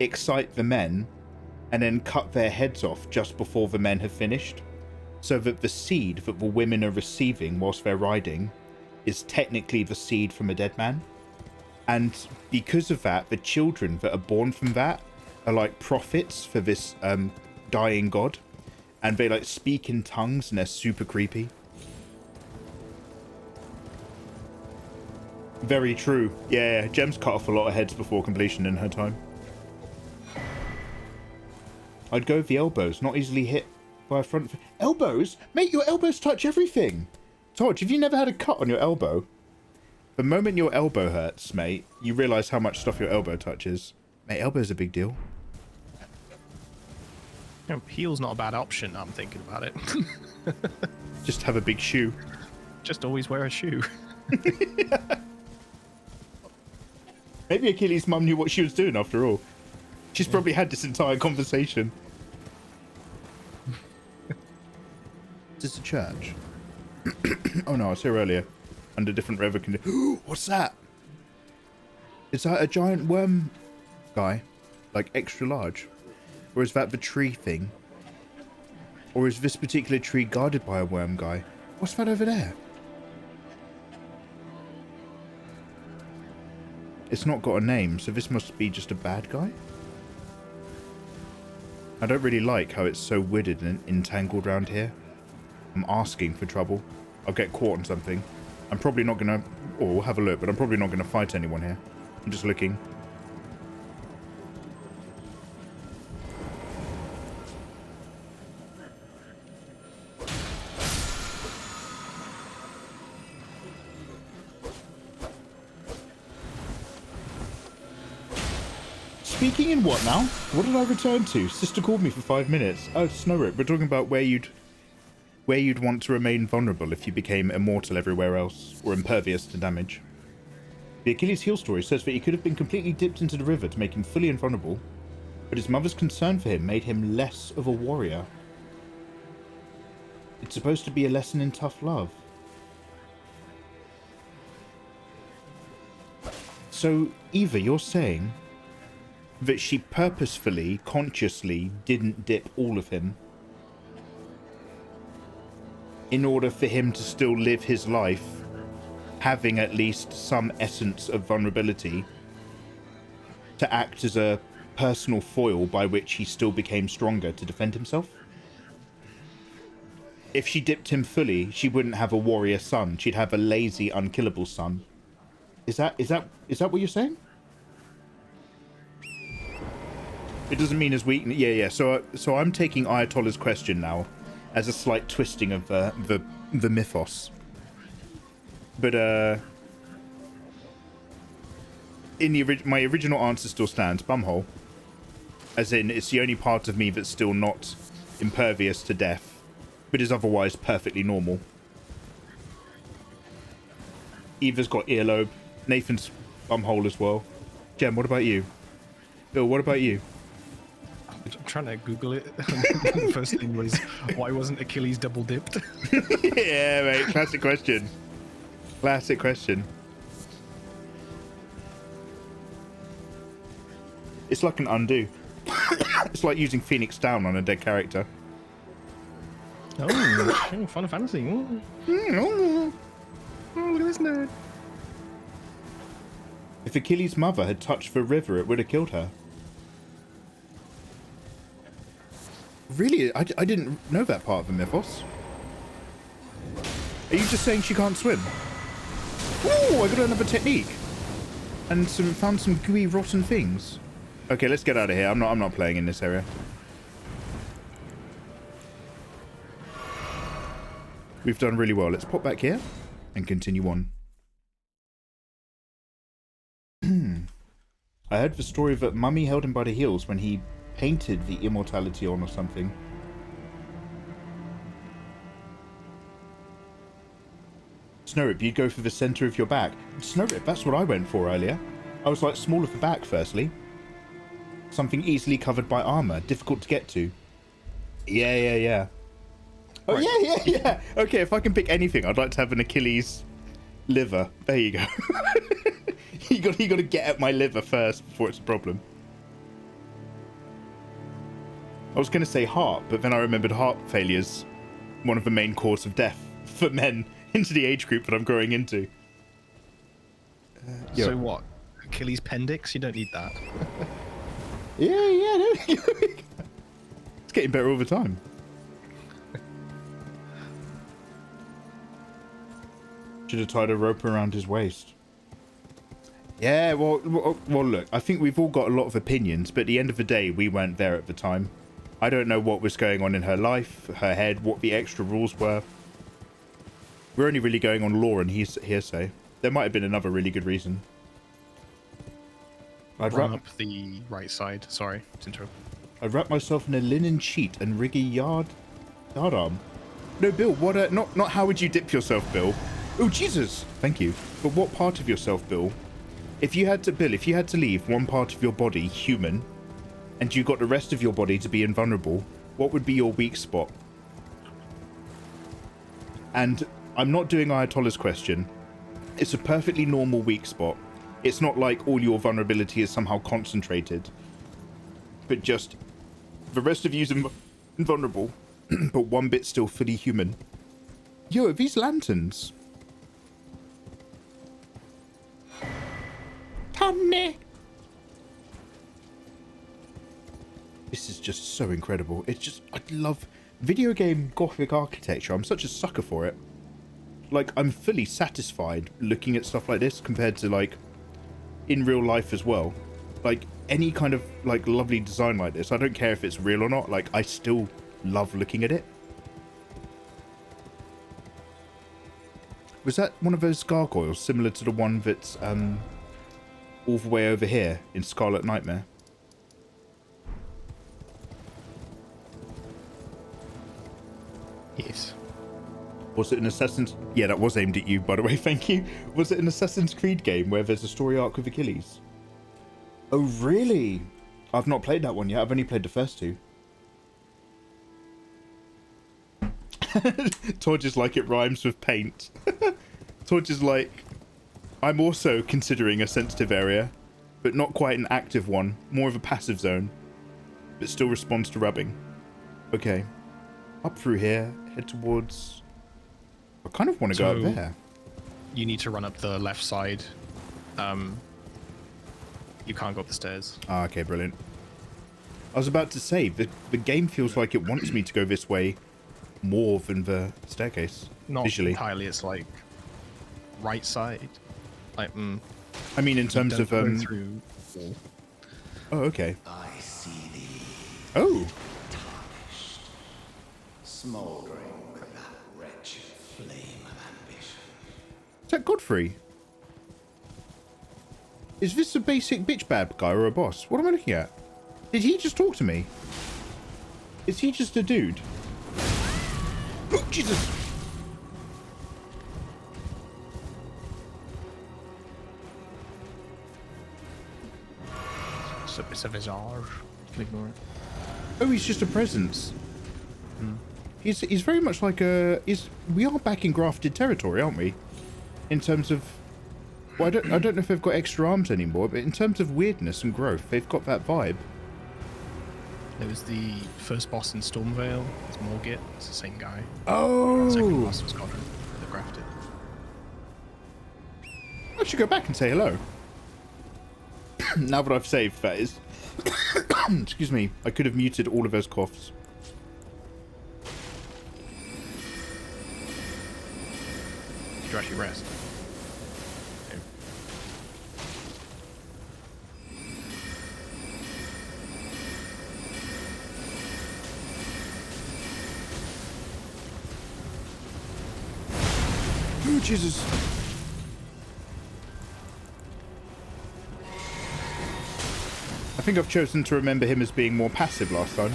excite the men and then cut their heads off just before the men have finished. So that the seed that the women are receiving whilst they're riding is technically the seed from a dead man. And because of that, the children that are born from that are like prophets for this dying god. And they like speak in tongues and they're super creepy. Very true. Yeah, Gem's cut off a lot of heads before completion in her time. I'd go with the elbows, not easily hit by a front... Elbows? Mate, your elbows touch everything. Todd, have you never had a cut on your elbow? The moment your elbow hurts, mate, you realise how much stuff your elbow touches. Mate, elbow's a big deal. You know, heel's not a bad option, I'm thinking about it. Just have a big shoe. Just always wear a shoe. Maybe Achilles' mum knew what she was doing after all. She's probably had this entire conversation. Is this a church? Oh no, I was here earlier. Under different river conditions. What's that? Is that a giant worm guy? Like extra large? Or is that the tree thing? Or is this particular tree guarded by a worm guy? What's that over there? It's not got a name, so this must be just a bad guy? I don't really like how it's so wooded and entangled around here. I'm asking for trouble. I'll get caught on something. I'm probably not gonna... Or we'll have a look, but I'm probably not gonna fight anyone here. I'm just looking. Speaking in what now? What did I return to? Sister called me for 5 minutes. Oh, Snowrip, we're talking about where you'd want to remain vulnerable if you became immortal everywhere else, or impervious to damage. The Achilles heel story says that he could have been completely dipped into the river to make him fully invulnerable, but his mother's concern for him made him less of a warrior. It's supposed to be a lesson in tough love. So, Eva, you're saying that she purposefully, consciously didn't dip all of him in order for him to still live his life having at least some essence of vulnerability to act as a personal foil by which he still became stronger to defend himself? If she dipped him fully, she wouldn't have a warrior son. She'd have a lazy, unkillable son. Is that what you're saying? It doesn't mean his weakness. Yeah. So I'm taking Ayatollah's question now as a slight twisting of the mythos. But in my original answer still stands. Bumhole, as in it's the only part of me that's still not impervious to death, but is otherwise perfectly normal. Eva's got earlobe. Nathan's bumhole as well. Jem, what about you? Bill, what about you? I'm trying to Google it. The first thing was, why wasn't Achilles double dipped? Yeah, mate. Classic question. Classic question. It's like an undo. It's like using Phoenix Down on a dead character. Oh, Final Fantasy. Oh, look at this nerd. If Achilles' mother had touched the river, it would have killed her. Really? I didn't know that part of the mythos. Are you just saying she can't swim? Ooh, I got another technique. And found some gooey, rotten things. Okay, let's get out of here. I'm not playing in this area. We've done really well. Let's pop back here and continue on. I heard the story of a mummy held him by the heels when he painted the immortality on or something. Snowrip, you'd go for the center of your back. Snowrip, that's what I went for earlier. I was like small of the back, firstly. Something easily covered by armor, difficult to get to. Yeah. Oh, right. Yeah. Okay, if I can pick anything, I'd like to have an Achilles liver. There you go. you got to get at my liver first before it's a problem. I was going to say heart, but then I remembered heart failure's one of the main causes of death for men into the age group that I'm growing into. So what? Achilles appendix? You don't need that. Yeah. It's getting better all the time. Should have tied a rope around his waist. Yeah, well, look, I think we've all got a lot of opinions, but at the end of the day, we weren't there at the time. I don't know what was going on in her life, her head, what the extra rules were. We're only really going on lore and hearsay. There might have been another really good reason. I'd run up the right side. Sorry to interrupt. I'd wrap myself in a linen sheet and rig a yardarm. No, Bill, what? Not how would you dip yourself, Bill? Oh, Jesus! Thank you. But what part of yourself, Bill? If you had to leave one part of your body human, and you got the rest of your body to be invulnerable, what would be your weak spot? And I'm not doing Ayatollah's question. It's a perfectly normal weak spot. It's not like all your vulnerability is somehow concentrated. But just, the rest of you's invulnerable, but one bit's still fully human. Yo, are these lanterns? Tommy! This is just so incredible. It's just, I love video game Gothic architecture. I'm such a sucker for it. Like, I'm fully satisfied looking at stuff like this compared to, like, in real life as well. Like, any kind of, like, lovely design like this, I don't care if it's real or not, like, I still love looking at it. Was that one of those gargoyles similar to the one that's, all the way over here in Scarlet Nightmare? Yes. Was it an Assassin's... Yeah, that was aimed at you, by the way, thank you. Was it an Assassin's Creed game where there's a story arc with Achilles? Oh, really? I've not played that one yet. I've only played the first two. Todge is like, it rhymes with paint. Todge is like, I'm also considering a sensitive area, but not quite an active one. More of a passive zone, but still responds to rubbing. Okay. Up through here, head towards... I kind of want to go up there. You need to run up the left side. You can't go up the stairs. Ah, okay, brilliant. I was about to say, the game feels like it wants me to go this way more than the staircase. Not visually. entirely, it's like right side. Like, I mean, in terms of... through. Oh, okay. I see thee. Oh! Tarnished, smoldering with that wretched flame of ambition. Is that Godfrey? Is this a basic bitch bad guy or a boss? What am I looking at? Did he just talk to me? Is he just a dude? Oh, Jesus! It's a visage. Can ignore it. Oh, he's just a presence. He's very much like a... We are back in grafted territory, aren't we? In terms of... Well, I don't know if they've got extra arms anymore, but in terms of weirdness and growth, they've got that vibe. There was the first boss in Stormvale. It's Morgit. It's the same guy. Oh! The second boss was Godwin. The grafted. I should go back and say hello. Now that I've saved, that is. Excuse me. I could have muted all of those coughs. Did you actually rest? Okay. Oh, Jesus. I think I've chosen to remember him as being more passive last time.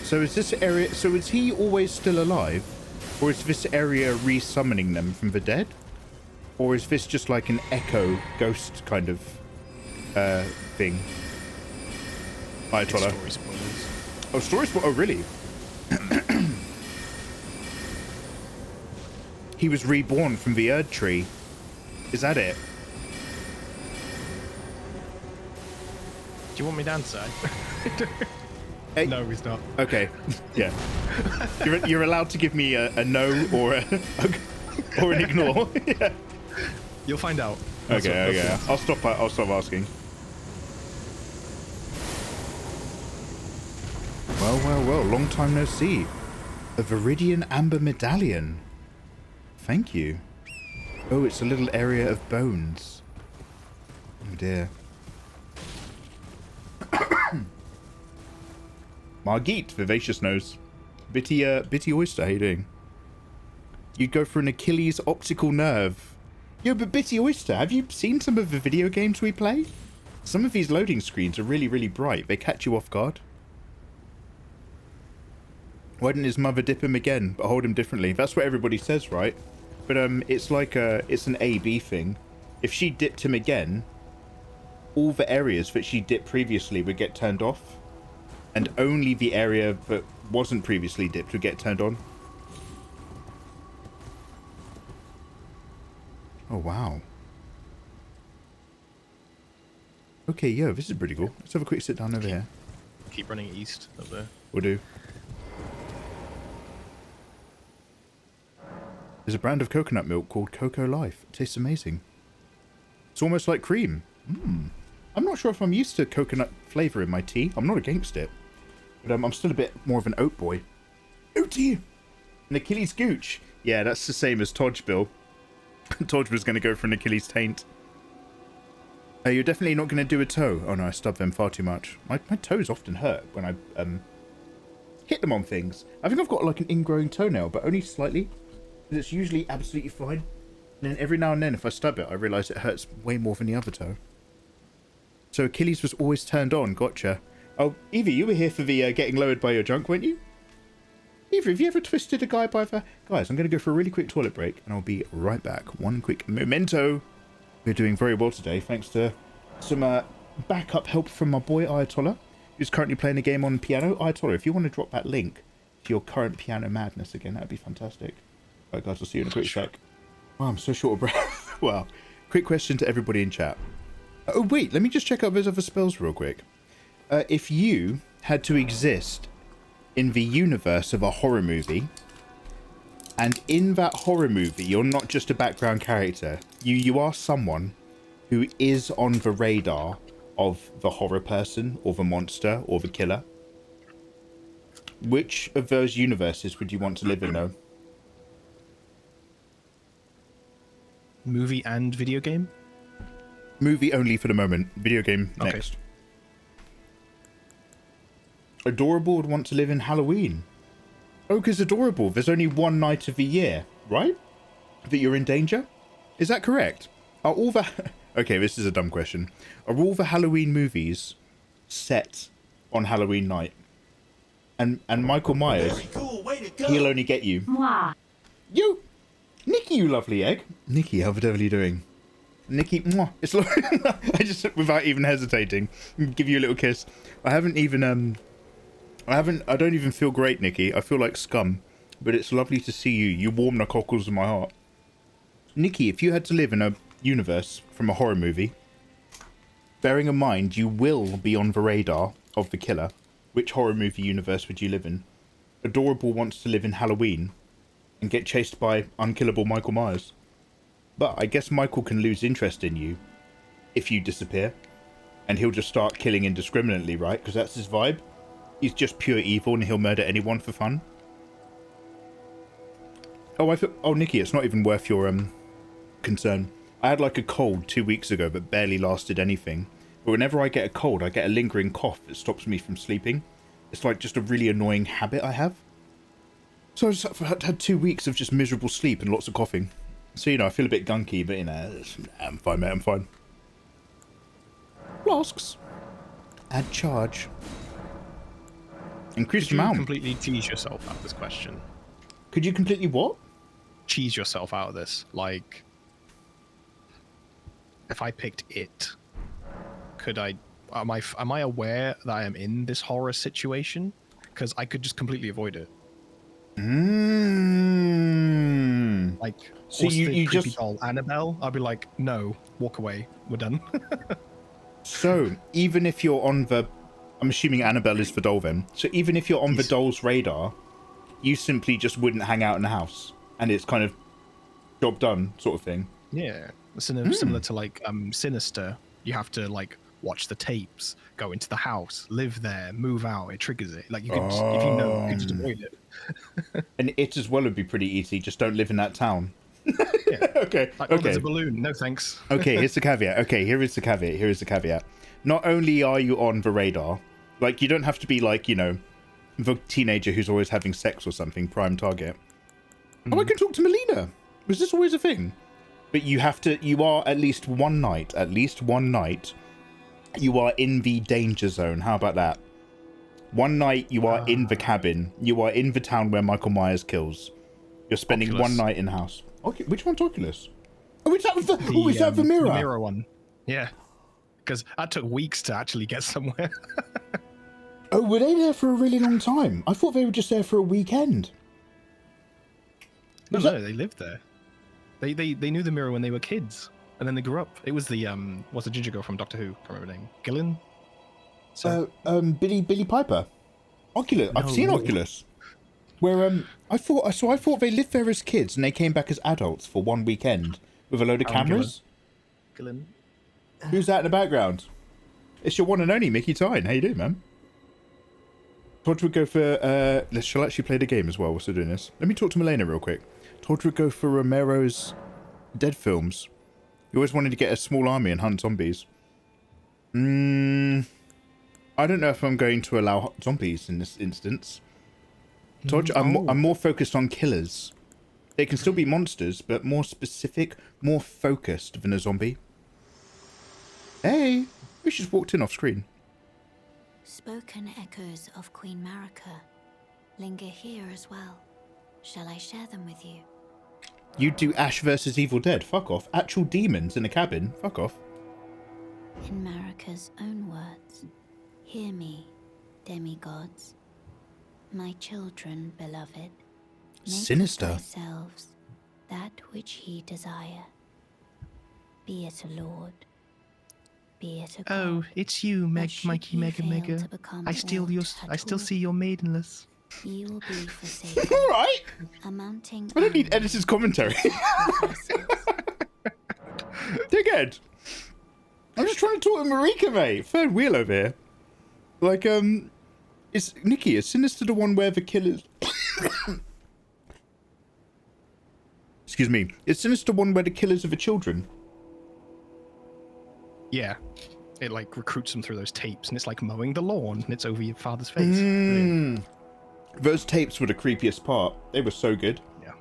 So is this area... So is he always still alive? Or is this area re-summoning them from the dead? Or is this just like an echo ghost kind of thing? Ayatollah. Story spoilers. Oh, story spoilers? Oh, really? He was reborn from the Erdtree. Is that it? Do you want me to answer? Hey. No, he's not. Okay. Yeah. You're allowed to give me a no or or an ignore. Yeah. You'll find out. Okay. I'll stop asking. Well. Long time no see. A Viridian Amber Medallion. Thank you. Oh, it's a little area of bones. Oh dear. Margit, Vivacious Nose. Bitty Oyster, how you doing? You'd go for an Achilles optical nerve. Yo, but Bitty Oyster, have you seen some of the video games we play? Some of these loading screens are really, really bright. They catch you off guard. Why didn't his mother dip him again, but hold him differently? That's what everybody says, right? But it's like it's an A-B thing. If she dipped him again, all the areas that she dipped previously would get turned off. And only the area that wasn't previously dipped would get turned on. Oh, wow. Okay, yo, this is pretty cool. Let's have a quick sit down over here. Keep running east up there. We'll do. There's a brand of coconut milk called Cocoa Life. It tastes amazing. It's almost like cream. I'm not sure if I'm used to coconut flavour in my tea. I'm not against it. But I'm still a bit more of an oat boy. Oaty! An Achilles gooch. Yeah, that's the same as Todge, Bill. Todge was going to go for an Achilles taint. You're definitely not going to do a toe. Oh no, I stubbed them far too much. My toes often hurt when I hit them on things. I think I've got like an ingrowing toenail, but only slightly. It's usually absolutely fine. And then every now and then, if I stub it, I realise it hurts way more than the other toe. So Achilles was always turned on. Gotcha. Oh, Evie, you were here for the getting lowered by your junk, weren't you? Evie, have you ever twisted a guy by the... Guys, I'm going to go for a really quick toilet break, and I'll be right back. One quick memento. We're doing very well today, thanks to some backup help from my boy Ayatollah, who's currently playing a game on piano. Ayatollah, if you want to drop that link to your current piano madness again, that would be fantastic. All right, guys, I'll see you in a quick sec. Wow, I'm so short of breath. Wow. Quick question to everybody in chat. Oh, wait, let me just check out those other spells real quick. If you had to exist in the universe of a horror movie, and in that horror movie, you're not just a background character, you are someone who is on the radar of the horror person, or the monster, or the killer, which of those universes would you want to live in, though? Movie and video game? Movie only for the moment. Video game next. Okay. Adorable would want to live in Halloween. Oh, because Adorable, there's only one night of the year, right? That you're in danger? Is that correct? Are all the... Okay, this is a dumb question. Are all the Halloween movies set on Halloween night? And Michael Myers, he'll only get you. Mwah. You! Nikki, you lovely egg. Nikki, how the devil are you doing? Nikki, mwah. It's like... I just, without even hesitating, give you a little kiss. I don't even feel great, Nikki. I feel like scum. But it's lovely to see you. You warm the cockles of my heart. Nikki, if you had to live in a universe from a horror movie, bearing in mind you will be on the radar of the killer, which horror movie universe would you live in? Adorable wants to live in Halloween and get chased by unkillable Michael Myers. But I guess Michael can lose interest in you if you disappear, and he'll just start killing indiscriminately, right? Because that's his vibe. He's just pure evil and he'll murder anyone for fun. Oh, Nikki, it's not even worth your concern. I had like a cold 2 weeks ago that barely lasted anything. But whenever I get a cold, I get a lingering cough that stops me from sleeping. It's like just a really annoying habit I have. So I just had 2 weeks of just miserable sleep and lots of coughing. So, you know, I feel a bit gunky, but, you know, I'm fine, mate, I'm fine. Flasks. Add charge. Increase Could you amount. completely tease yourself out of this question? Could you completely what? Cheese yourself out of this. Like, if I picked it, could I... Am I aware that I am in this horror situation? Because I could just completely avoid it. Like, so what's you the creepy just doll Annabelle? I'll be like, no, walk away. We're done. So even if you're on the, I'm assuming Annabelle is the doll then. So even if you're on the doll's radar, you simply just wouldn't hang out in the house, and it's kind of job done sort of thing. Yeah, similar to like Sinister. You have to like watch the tapes, go into the house, live there, move out. It triggers it. Like you could, if you know, you could just avoid it. And it as well would be pretty easy. Just don't live in that town. Yeah. Okay. Like, oh, okay. there's a balloon. No thanks. Okay. Here's the caveat. Okay. Here is the caveat. Here is the caveat. Not only are you on the radar, like you don't have to be like, you know, the teenager who's always having sex or something. Prime target. Oh, I can talk to Melina. Was this always a thing? But you have to. You are at least one night. At least one night. You are in the danger zone. How about that? One night you are in the cabin. You are in the town where Michael Myers kills. You're spending Oculus. one night in the house. Okay, which one's Oculus? Oh, is that the mirror? The mirror one. Yeah. Because that took weeks to actually get somewhere. Oh, were they there for a really long time? I thought they were just there for a weekend. No, they lived there. They knew the mirror when they were kids, and then they grew up. It was the what's the ginger girl from Doctor Who? Can't remember her name. Gillian. So Billy Piper. Oculus. I've seen Oculus. Where I thought they lived there as kids and they came back as adults for one weekend with a load of cameras. Gillian. Who's that in the background? It's your one and only Mickey Tyne. How you doing, man? Todd would go for shall actually play the game as well whilst we're doing this. Let me talk to Milena real quick. Todd would go for Romero's Dead films. He always wanted to get a small army and hunt zombies. I don't know if I'm going to allow zombies in this instance. Todd, I'm more focused on killers. They can still be monsters, but more specific, more focused than a zombie. Hey, we just walked in off screen. Spoken echoes of Queen Marika linger here as well. Shall I share them with you? You do Ash versus Evil Dead. Fuck off. Actual demons in a cabin. Fuck off. In Marika's own words, hear me, demigods. My children, beloved. Make Sinister. yourselves that which ye desire. Be it a lord, be it a god. Oh, it's you, But should Mikeymegamega. you fail to become I still aught at all, see your maidenless. ye will be forsaken. All right. A mounting I don't need editor's commentary. Dickhead. I'm just trying to talk to Marika, mate. Third wheel over here. Like, is Nikki, is Sinister the one where the killers... Excuse me. Is Sinister one where the killers are the children? Yeah. It like recruits them through those tapes, and it's like mowing the lawn, and it's over your father's face. Brilliant. Those tapes were the creepiest part. They were so good. Yeah.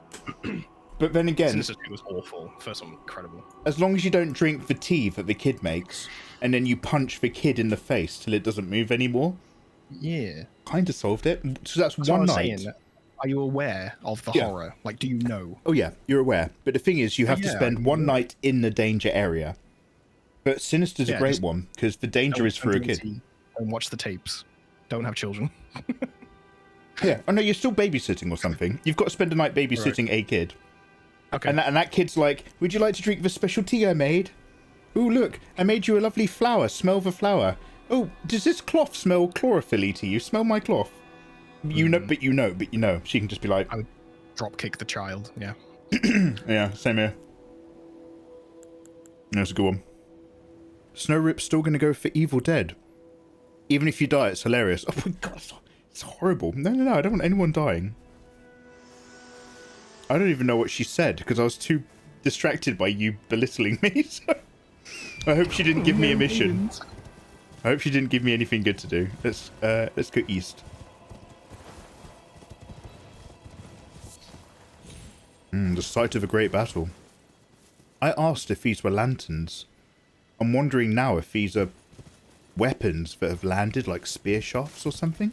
But then again, Sinister 2 was awful. First one, incredible. as long as you don't drink the tea that the kid makes, and then you punch the kid in the face till it doesn't move anymore, Yeah. kind of solved it. So that's That's one what I was night. saying. Are you aware of the Yeah. horror? Like, do you know? Oh yeah, you're aware. But the thing is, you have to Yeah, spend one night in the danger area. But Sinister's a Yeah, great just one, because the danger Don't- is for a don't drink kid. tea, Don't watch the tapes. Don't have children. Yeah. Oh no, you're still babysitting or something. You've got to spend a night babysitting a kid. Okay. And that kid's like, would you like to drink the special tea I made? Oh, look, I made you a lovely flower. Smell the flower. Oh, does this cloth smell chlorophyll-y to you? Smell my cloth. You know, but you know. She can just be like... I would drop kick the child, yeah. Yeah, same here. That's a good one. Snow Rip's still going to go for Evil Dead. Even if you die, it's hilarious. Oh my god, it's horrible. No, I don't want anyone dying. I don't even know what she said, because I was too distracted by you belittling me. So I hope she didn't give me a mission. I hope she didn't give me anything good to do. Let's go east. The site of a great battle. I asked if these were lanterns. I'm wondering now if these are weapons that have landed, like spear shafts or something.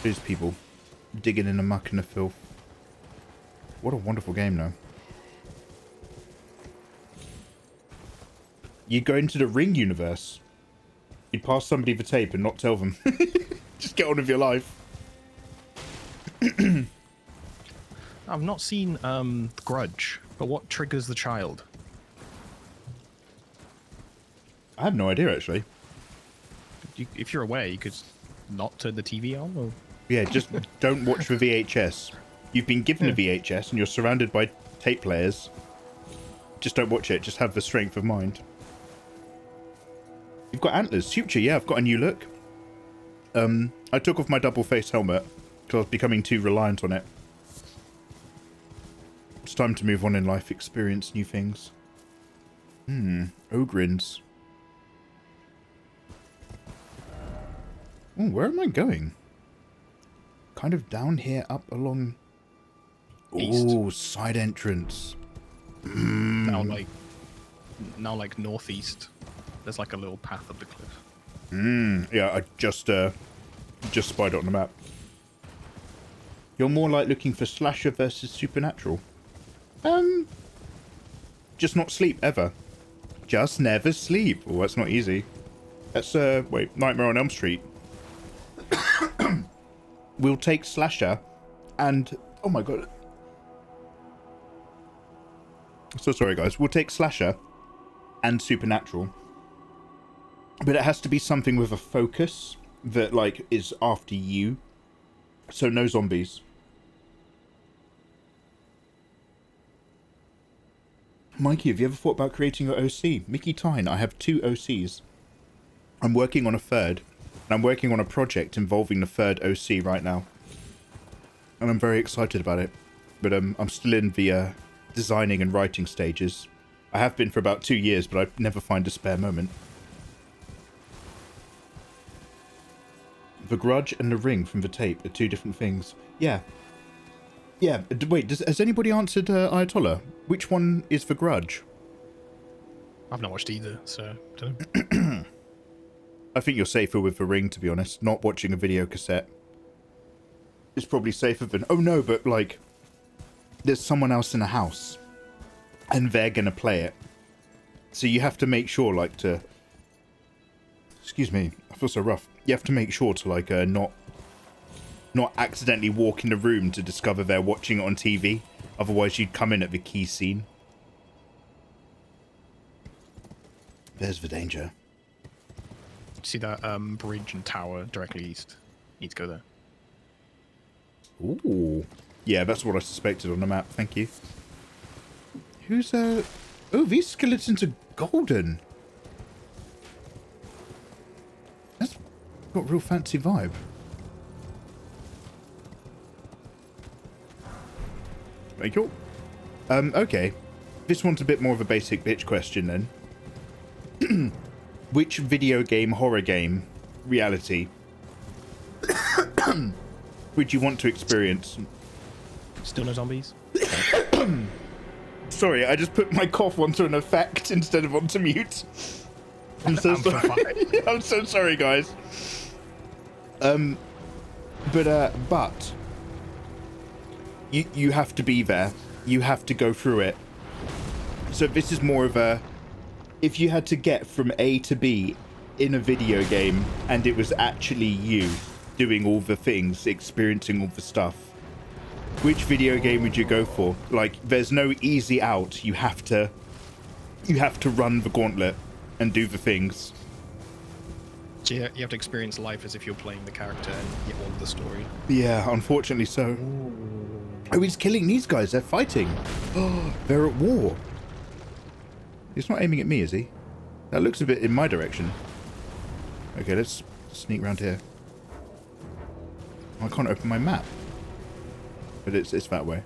These people digging in the muck and the filth. What a wonderful game, though. You go into the Ring universe. You'd pass somebody the tape and not tell them. Just get on with your life. I've not seen Grudge, but what triggers the child? I have no idea, actually. If you're aware, you could not turn the TV on, or... Yeah, just don't watch the VHS. You've been given a VHS and you're surrounded by tape players. Just don't watch it. Just have the strength of mind. You've got antlers. Future, yeah, I've got a new look. I took off my double face helmet because I was becoming too reliant on it. It's time to move on in life, experience new things. Ogrins. Oh, where am I going? Kind of down here, up along... East. Oh, side entrance. Now like northeast. There's like a little path up the cliff. Yeah, I just spied it on the map. You're more like looking for slasher versus supernatural. Just not sleep ever. Just never sleep. Oh, that's not easy. That's wait, Nightmare on Elm Street. We'll take slasher and oh my god. So sorry guys. We'll take slasher and supernatural. But it has to be something with a focus that like is after you. So no zombies. Mikey, have you ever thought about creating your OC? Mickey Tyne, I have 2 OCs. I'm working on a third. And I'm working on a project involving the third OC right now. And I'm very excited about it. But I'm still in the designing and writing stages. I have been for about 2 years, but I never find a spare moment. The Grudge and the Ring from the tape are 2 different things. Yeah. Yeah, wait, has anybody answered Ayatollah? Which one is the Grudge? I've not watched either, so I don't know. I think you're safer with the Ring, to be honest. Not watching a video cassette is probably safer than... Oh no, but like, there's someone else in a house, and they're gonna play it. So you have to make sure, like, to... Excuse me, I feel so rough. You have to make sure to, like, not accidentally walk in the room to discover they're watching it on TV. Otherwise, you'd come in at the key scene. There's the danger. See that bridge and tower directly east? Need to go there. Ooh. Yeah, that's what I suspected on the map. Thank you. Who's, Oh, these skeletons are golden. That's got a real fancy vibe. Thank you. Okay. This one's a bit more of a basic bitch question then. Which video game, horror game, reality would you want to experience? Still no zombies? Sorry, I just put my cough onto an effect instead of onto mute. I'm so sorry. I'm so sorry, guys. But you have to be there. You have to go through it. So this is more of a, if you had to get from A to B in a video game and it was actually you doing all the things, experiencing all the stuff, which video game would you go for? Like, there's no easy out. You have to run the gauntlet and do the things. So you have to experience life as if you're playing the character and you want the story. Yeah, unfortunately so. Oh, he's killing these guys. They're fighting. Oh, they're at war. He's not aiming at me, is he? That looks a bit in my direction. Okay, let's sneak around here. I can't open my map. But it's that way.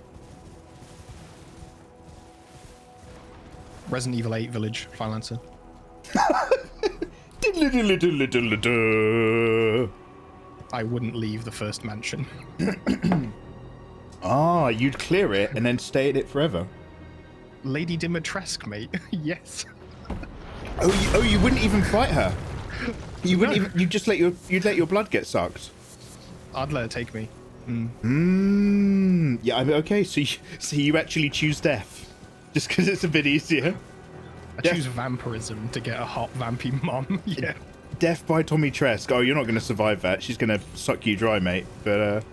Resident Evil 8 Village, Final Answer. I wouldn't leave the first mansion. Ah, you'd clear it and then stay in it forever. Lady Dimitrescu, mate. Yes. Oh, you wouldn't even fight her. You wouldn't even. You'd just you'd let your blood get sucked. I'd let her take me. Yeah. I mean, okay. So you actually choose death, just because it's a bit easier. I choose vampirism to get a hot vampy mom. Yeah. Death by Tommy Tresk. Oh, you're not going to survive that. She's going to suck you dry, mate. But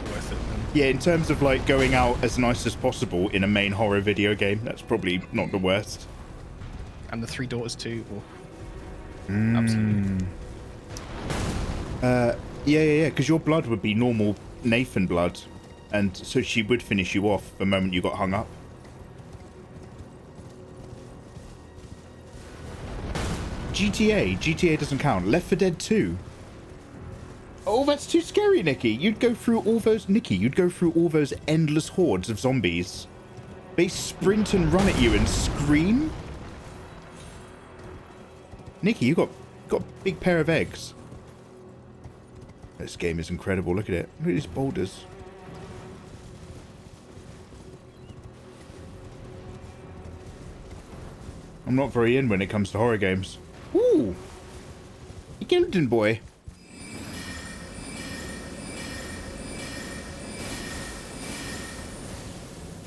Worth it, then. yeah, in terms of like going out as nice as possible in a main horror video game, that's probably not the worst. And the three daughters too. Absolutely. Yeah. Because your blood would be normal Nathan blood, and so she would finish you off the moment you got hung up. GTA doesn't count. Left 4 Dead 2. Oh, that's too scary, Nikki. You'd go through all those endless hordes of zombies. They sprint and run at you and scream. Nikki, you got a big pair of eggs. This game is incredible. Look at it. Look at these boulders. I'm not very in when it comes to horror games. Ooh! A Gilden boy.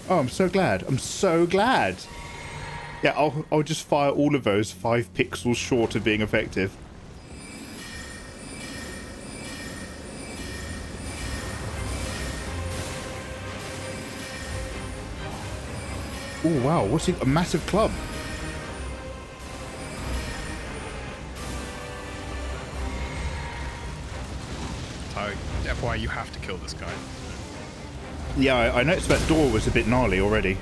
Oh, I'm so glad. I'm so glad. Yeah, I'll just fire all of those 5 pixels short of being effective. Oh, wow. What's it? A massive club. So, FYI, you have to kill this guy. Yeah, I noticed that door was a bit gnarly already.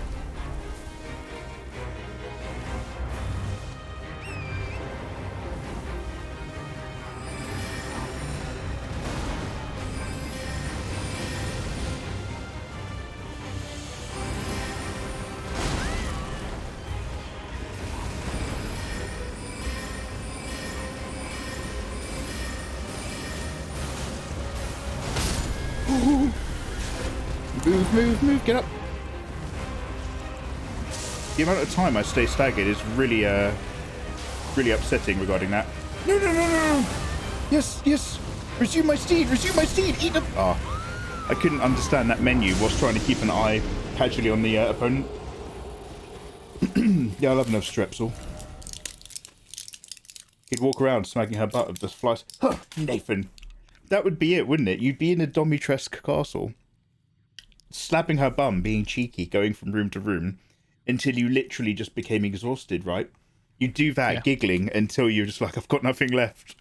Move, get up. The amount of time I stay staggered is really upsetting regarding that. No. Yes. Resume my steed, eat them. Oh, I couldn't understand that menu whilst trying to keep an eye casually on the opponent. Yeah, I love enough Strepsil. He'd walk around smacking her butt with the flies. Huh, Nathan. That would be it, wouldn't it? You'd be in a Domitresque castle, slapping her bum, being cheeky, going from room to room, until you literally just became exhausted, right? You do that, yeah. Giggling, until you're just like, I've got nothing left.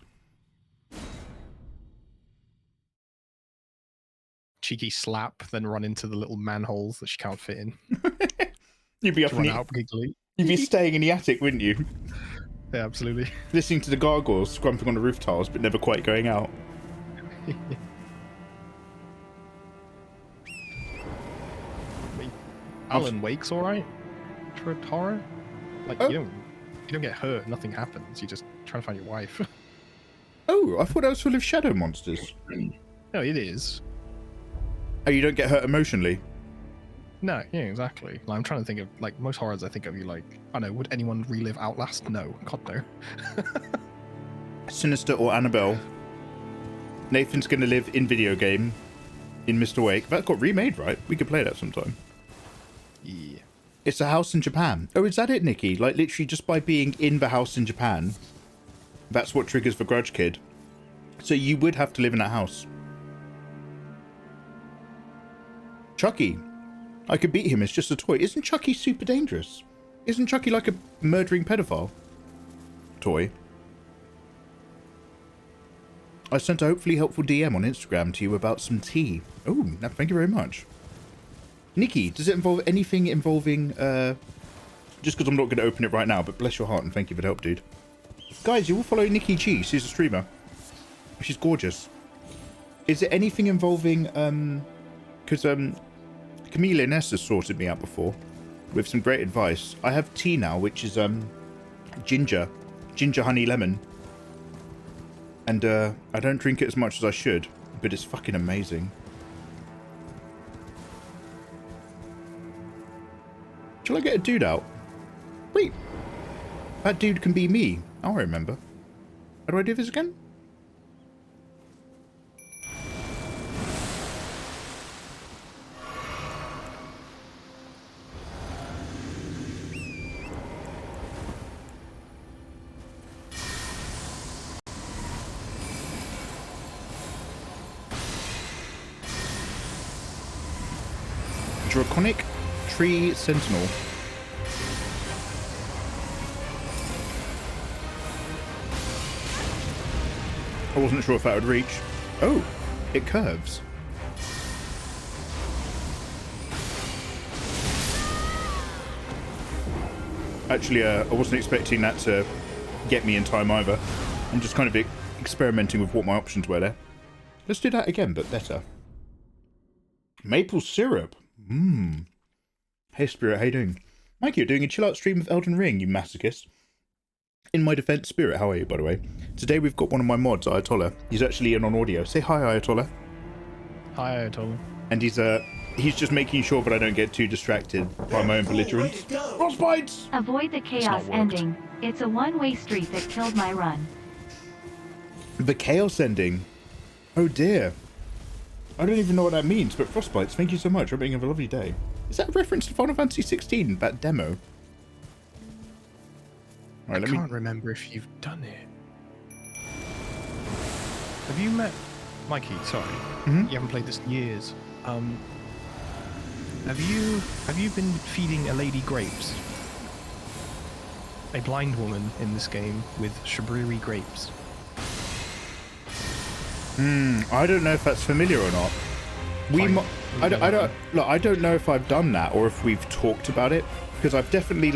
Cheeky slap, then run into the little manholes that she can't fit in. You'd be up in out giggly. You'd be staying in the attic, wouldn't you? Yeah, absolutely. Listening to the gargoyles scrumping on the roof tiles, but never quite going out. Alan Wake's alright for horror. Like you don't get hurt, nothing happens. You just try to find your wife. Oh, I thought I was full of shadow monsters. No, it is. Oh, you don't get hurt emotionally? No, yeah, exactly. Like, I'm trying to think of, like, most horrors I think of, you like, I don't know, would anyone relive Outlast? No. God, no. Sinister or Annabelle? Nathan's going to live in video game in Mr. Wake. That got remade, right? We could play that sometime. Yeah. It's a house in Japan. Oh, is that it, Nikki? Like, literally just by being in the house in Japan, that's what triggers the Grudge Kid. So you would have to live in that house. Chucky. I could beat him. It's just a toy. Isn't Chucky super dangerous? Isn't Chucky like a murdering pedophile? Toy. I sent a hopefully helpful DM on Instagram to you about some tea. Oh, no, thank you very much. Nikki, does it involve anything involving, just because I'm not going to open it right now, but bless your heart and thank you for the help, dude. Guys, you will follow Nikki G. She's a streamer. She's gorgeous. Is it anything involving, because, Camille Ness has sorted me out before with some great advice. I have tea now, which is, ginger honey lemon. And, I don't drink it as much as I should, but it's fucking amazing. Shall I get a dude out? Wait. That dude can be me. Oh, I remember. How do I do this again? Draconic Tree Sentinel. I wasn't sure if that would reach. Oh, it curves. Actually, I wasn't expecting that to get me in time either. I'm just kind of experimenting with what my options were there. Let's do that again, but better. Maple syrup. Mmm. Hey Spirit, how you doing? Mikey, you're doing a chill out stream of Elden Ring, you masochist. In my defense, Spirit, how are you, by the way? Today we've got one of my mods, Ayatollah. He's actually in on audio. Say hi, Ayatollah. Hi, Ayatollah. And he's just making sure that I don't get too distracted by my own belligerence. Frostbites! Avoid the chaos ending. It's a one-way street that killed my run. The chaos ending? Oh dear. I don't even know what that means, but Frostbites, thank you so much. Hope you have a lovely day. Is that a reference to Final Fantasy 16, that demo? Right, I can't remember if you've done it. Have you met Mikey? Sorry, you haven't played this in years. Have you been feeding a lady grapes? A blind woman in this game with shabriri grapes. I don't know if that's familiar or not. I don't know if I've done that or if we've talked about it, because I've definitely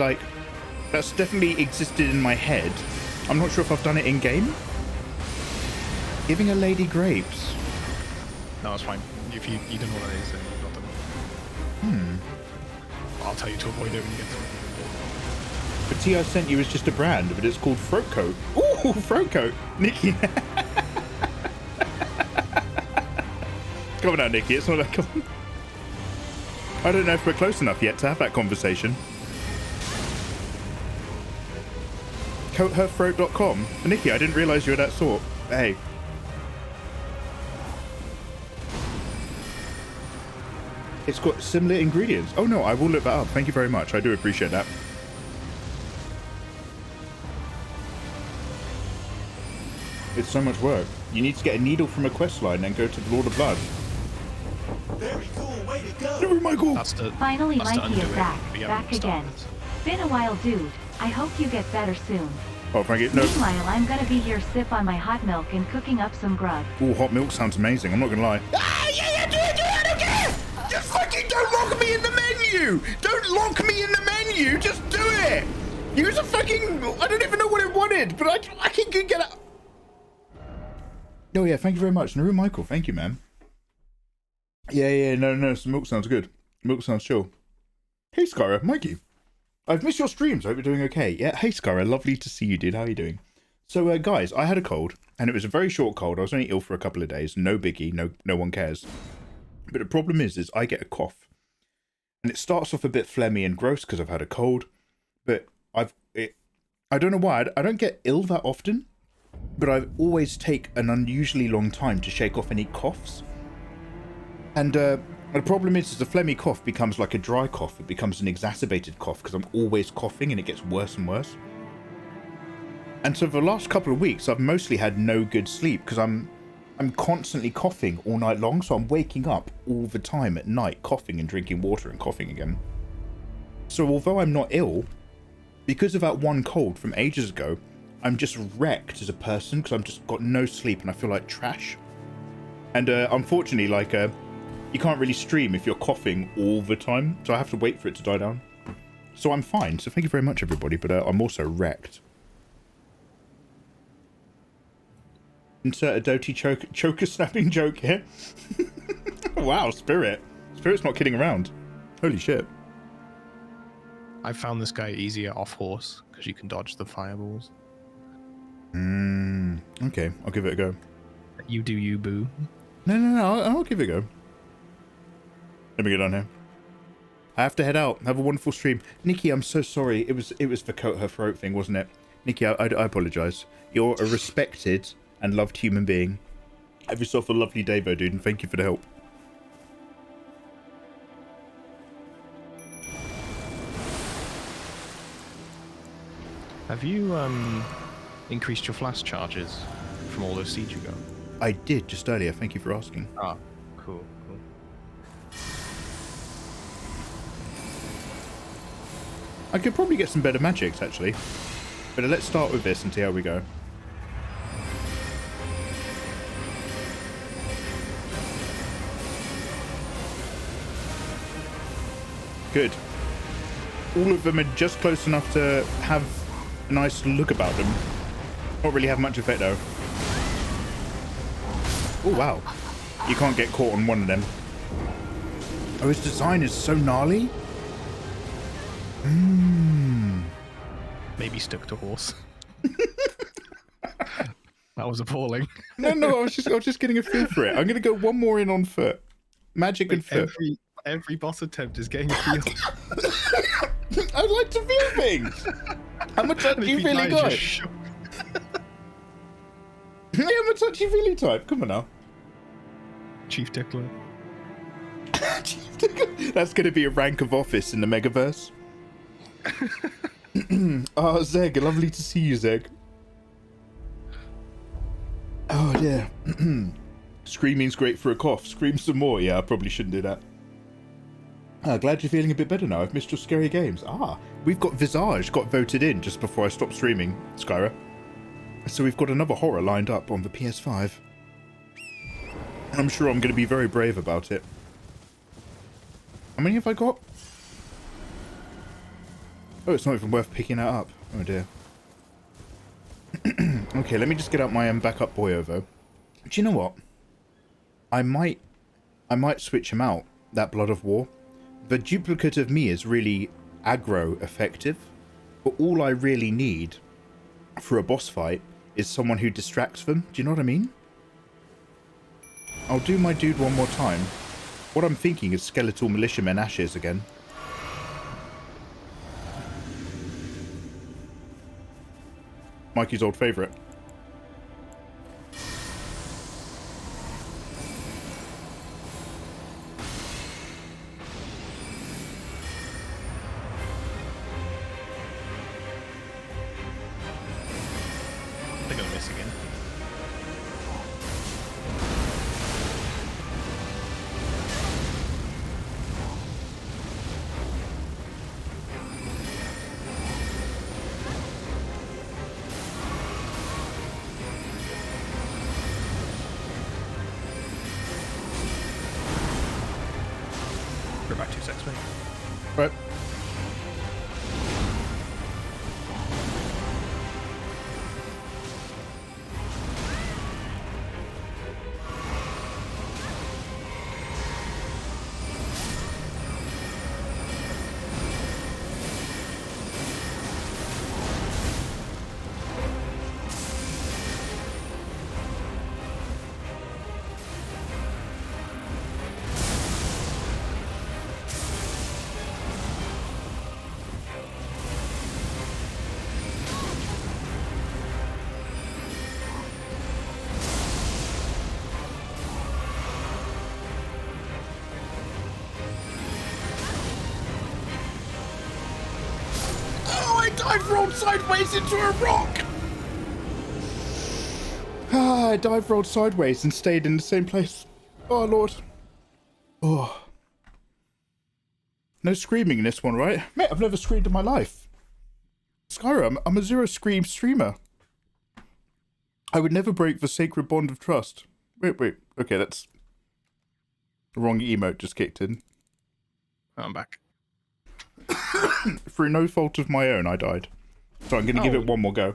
that's definitely existed in my head. I'm not sure if I've done it in game. Giving a lady grapes. No, it's fine. If you don't know what that is, then you've not done it. I'll tell you to avoid it when you get to it. The tea I sent you is just a brand, but it's called Throat Coat. Ooh, Throat Coat. Nikki. Come on now, Nikki. It's not that common. I don't know if we're close enough yet to have that conversation. Coatherthroat.com. Nikki, I didn't realise you were that sort. Hey. It's got similar ingredients. Oh no, I will look that up. Thank you very much. I do appreciate that. It's so much work. You need to get a needle from a quest line and go to the Lord of Blood. Very cool, way to go! No, Michael! Finally, Mikey is back. Back again. Been a while, dude. I hope you get better soon. Oh, thank you. No. Meanwhile, I'm gonna be here sip on my hot milk and cooking up some grub. Ooh, hot milk sounds amazing. I'm not gonna lie. Ah, yeah, do it, I don't care! Just fucking don't lock me in the menu! Don't lock me in the menu! Just do it! Use a fucking... I don't even know what it wanted, but I can get it... Oh, yeah, thank you very much. Naru Michael, thank you, man. Yeah, no, some milk sounds good. Milk sounds chill. Hey, Skyra, Mikey. I've missed your streams. I hope you're doing okay. Yeah, hey, Skyra, lovely to see you, dude. How are you doing? So, guys, I had a cold, and it was a very short cold. I was only ill for a couple of days. No biggie. No one cares. But the problem is I get a cough. And it starts off a bit phlegmy and gross because I've had a cold. But I don't know why. I don't get ill that often. But I always take an unusually long time to shake off any coughs. And the problem is the phlegmy cough becomes like a dry cough. It becomes an exacerbated cough because I'm always coughing and it gets worse and worse. And so for the last couple of weeks, I've mostly had no good sleep because I'm constantly coughing all night long. So I'm waking up all the time at night, coughing and drinking water and coughing again. So although I'm not ill, because of that one cold from ages ago, I'm just wrecked as a person because I've just got no sleep and I feel like trash. And unfortunately, like, you can't really stream if you're coughing all the time. So I have to wait for it to die down. So I'm fine. So thank you very much, everybody. But I'm also wrecked. Insert a Doty choker snapping joke here. Wow, Spirit. Spirit's not kidding around. Holy shit. I found this guy easier off horse because you can dodge the fireballs. Okay, I'll give it a go. You do you, boo. No, I'll give it a go. Let me get on here. I have to head out. Have a wonderful stream. Nikki, I'm so sorry. It was the coat her throat thing, wasn't it? Nikki, I apologize. You're a respected and loved human being. Have yourself a lovely day, though, dude, and thank you for the help. Have you increased your flash charges from all those seeds you got? I did just earlier. Thank you for asking. Ah, cool. I could probably get some better magics, actually. But let's start with this and see how we go. Good. All of them are just close enough to have a nice look about them. Not really have much effect, though. Oh, wow. You can't get caught on one of them. Oh, his design is so gnarly. Maybe stuck to horse. That was appalling. No, I was just getting a feel for it. I'm going to go one more in on foot. Magic and foot. Every boss attempt is getting a feel. I'd like to feel things. I'm a touchy-feely guy. I'm a touchy-feely type. Come on now. Chief Tickler. Chief Tickler. That's going to be a rank of office in the Megaverse. Oh, Zeg, lovely to see you, Zeg. Oh, dear. Screaming's great for a cough. Scream some more. Yeah, I probably shouldn't do that. Glad you're feeling a bit better now. I've missed your scary games. We've got Visage got voted in just before I stopped streaming, Skyra. So we've got another horror lined up on the PS5. I'm sure I'm going to be very brave about it. How many have I got? Oh, it's not even worth picking that up. Oh dear. Okay, let me just get out my backup Boyovo. Do you know what? I might switch him out, that Blood of War. The duplicate of me is really aggro effective, but all I really need for a boss fight is someone who distracts them. Do you know what I mean? I'll do my dude one more time. What I'm thinking is Skeletal Militiamen Ashes again. Mikey's old favourite. They're gonna miss again. For about 2 seconds, mate. Right. dive rolled sideways into a rock! Ah, I dive rolled sideways and stayed in the same place. Oh, Lord. Oh. No screaming in this one, right? Mate, I've never screamed in my life. Skyrim, I'm a zero scream streamer. I would never break the sacred bond of trust. Wait. Okay, that's... The wrong emote just kicked in. Oh, I'm back. Through no fault of my own, I died. So I'm going to give it one more go.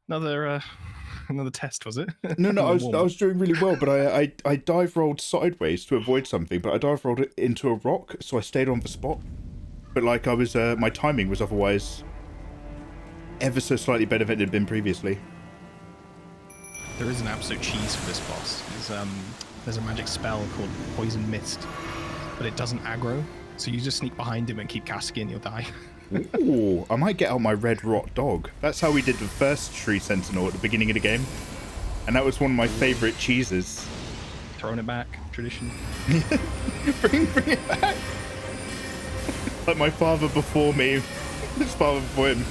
Another test, was it? No, I was doing really well, but I dive rolled sideways to avoid something, but I dive rolled it into a rock, so I stayed on the spot. But like I was, my timing was otherwise ever so slightly better than it had been previously. There is an absolute cheese for this boss. There's a magic spell called Poison Mist, but it doesn't aggro, so you just sneak behind him and keep casting it and you'll die. Ooh, I might get out my red rot dog. That's how we did the first Tree Sentinel at the beginning of the game. And that was one of my favourite cheeses. Throwing it back, tradition. bring it back. Like my father before me. His father before him.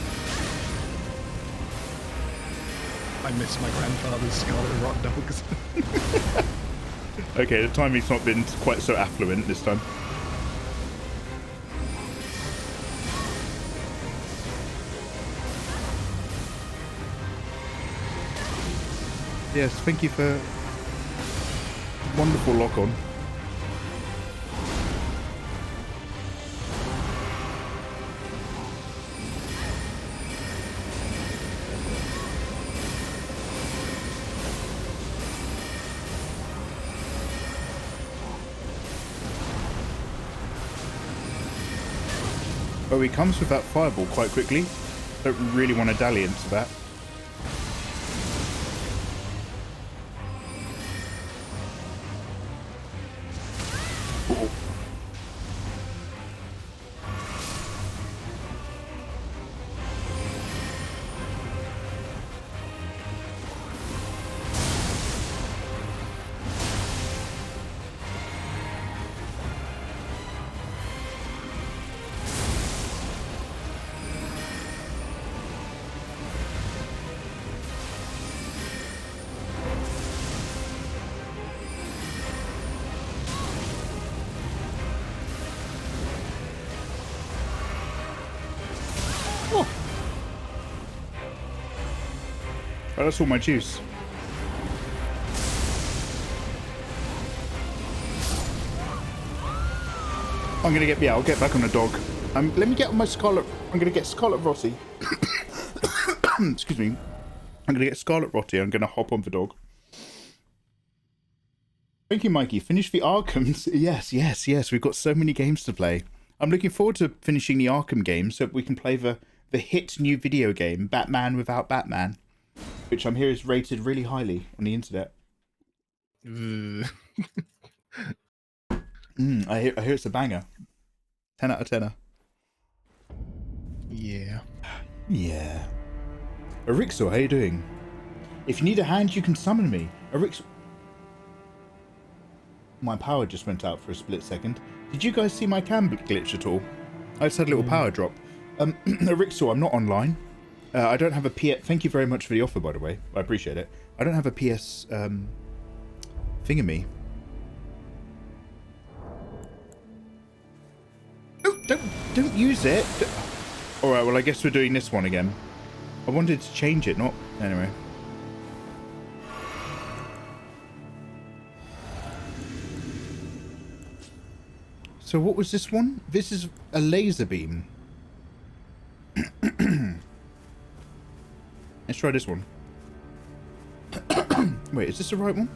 I miss my grandfather's Scarlet Rot dogs. Okay, the timing's not been quite so affluent this time. Yes, thank you for wonderful lock-on. Oh, he comes with that fireball quite quickly. Don't really want to dally into that. Oh, that's all my juice. I'm gonna get, I'll get back on the dog. Let me get on my Scarlet, I'm gonna get Scarlet Rotty. Excuse me. I'm gonna get Scarlet Rotty, I'm gonna hop on the dog. Thank you, Mikey. Finish the Arkhams. Yes, we've got so many games to play. I'm looking forward to finishing the Arkham games so we can play the hit new video game, Batman Without Batman. Which I'm here is rated really highly on the internet. I hear it's a banger. 10 out of 10. Yeah. Yeah. Erixor, how you doing? If you need a hand, you can summon me. Erixor. My power just went out for a split second. Did you guys see my cam glitch at all? I just had a little power drop. Erixor, I'm not online. I don't have a PS... Thank you very much for the offer, by the way. I appreciate it. I don't have a PS... thingamee. No, don't use it. Alright, well, I guess we're doing this one again. I wanted to change it, not... Anyway. So what was this one? This is a laser beam. Let's try this one. Wait, is this the right one?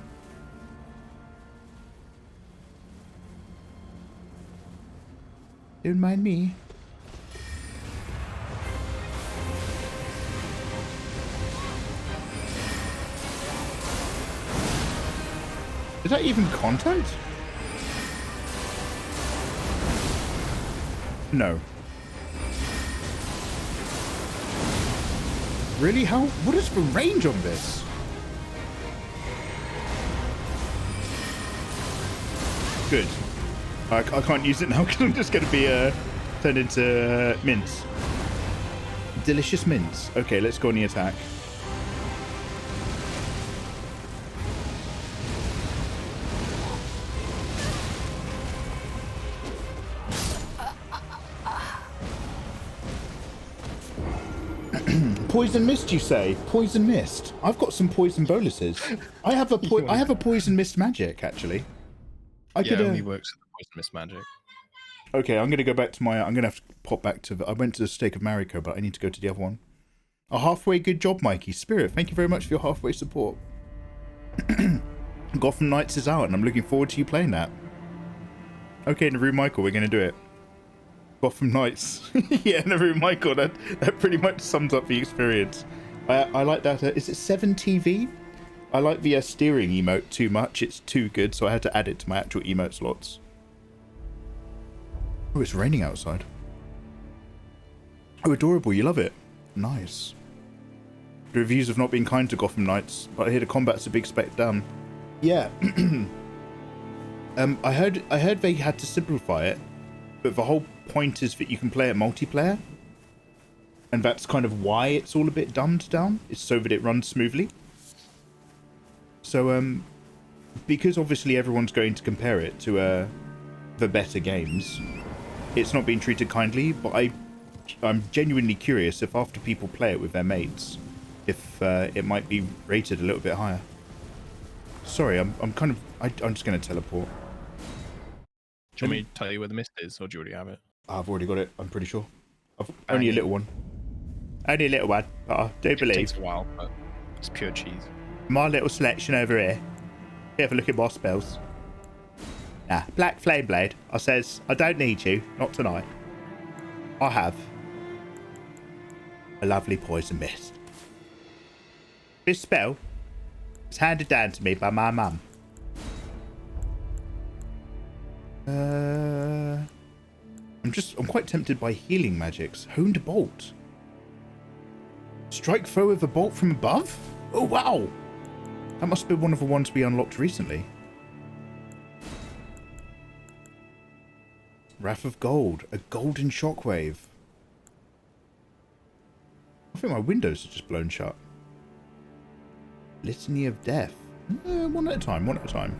Don't mind me. Is that even content? No. Really? How? What is the range on this? Good. I can't use it now because I'm just going to be turned into mince. delicious mints. Okay, let's go on the attack. Poison mist, you say? Poison mist. I've got some poison boluses. I have a poison mist magic actually. It only works with the poison mist magic. Okay, I'm gonna go back to my. I'm gonna have to pop back to. I went to the Stake of Marika, but I need to go to the other one. A halfway good job, Mikey. Spirit, thank you very much for your halfway support. Gotham Knights is out, and I'm looking forward to you playing that. Okay, Naru Michael, we're gonna do it. Gotham Knights. Yeah, Naru Michael, that pretty much sums up the experience. I like that. Is it 7TV? I like the steering emote too much. It's too good, so I had to add it to my actual emote slots. Oh, it's raining outside. Oh, adorable. You love it. Nice. The reviews have not been kind to Gotham Knights, but I hear the combat's a big spec down. Yeah. I heard they had to simplify it, but the whole point is that you can play it multiplayer, and that's kind of why it's all a bit dumbed down. It's so that it runs smoothly. So because obviously everyone's going to compare it to the better games, it's not being treated kindly. But I'm genuinely curious if after people play it with their mates, if it might be rated a little bit higher. Sorry, I'm just going to teleport. Do you want me to tell you where the mist is, or do you already have it? I've already got it, I'm pretty sure. Only a little one. Only a little one, but I do believe. It takes a while, but it's pure cheese. My little selection over here. Have a look at my spells. Nah, Black Flame Blade. I says, I don't need you, not tonight. I have a lovely poison mist. This spell was handed down to me by my mum. I'm quite tempted by healing magics. Honed bolt. Strike foe with a bolt from above? Oh wow! That must be one of the ones we unlocked recently. Wrath of Gold. A golden shockwave. I think my windows are just blown shut. Litany of Death. One at a time, one at a time.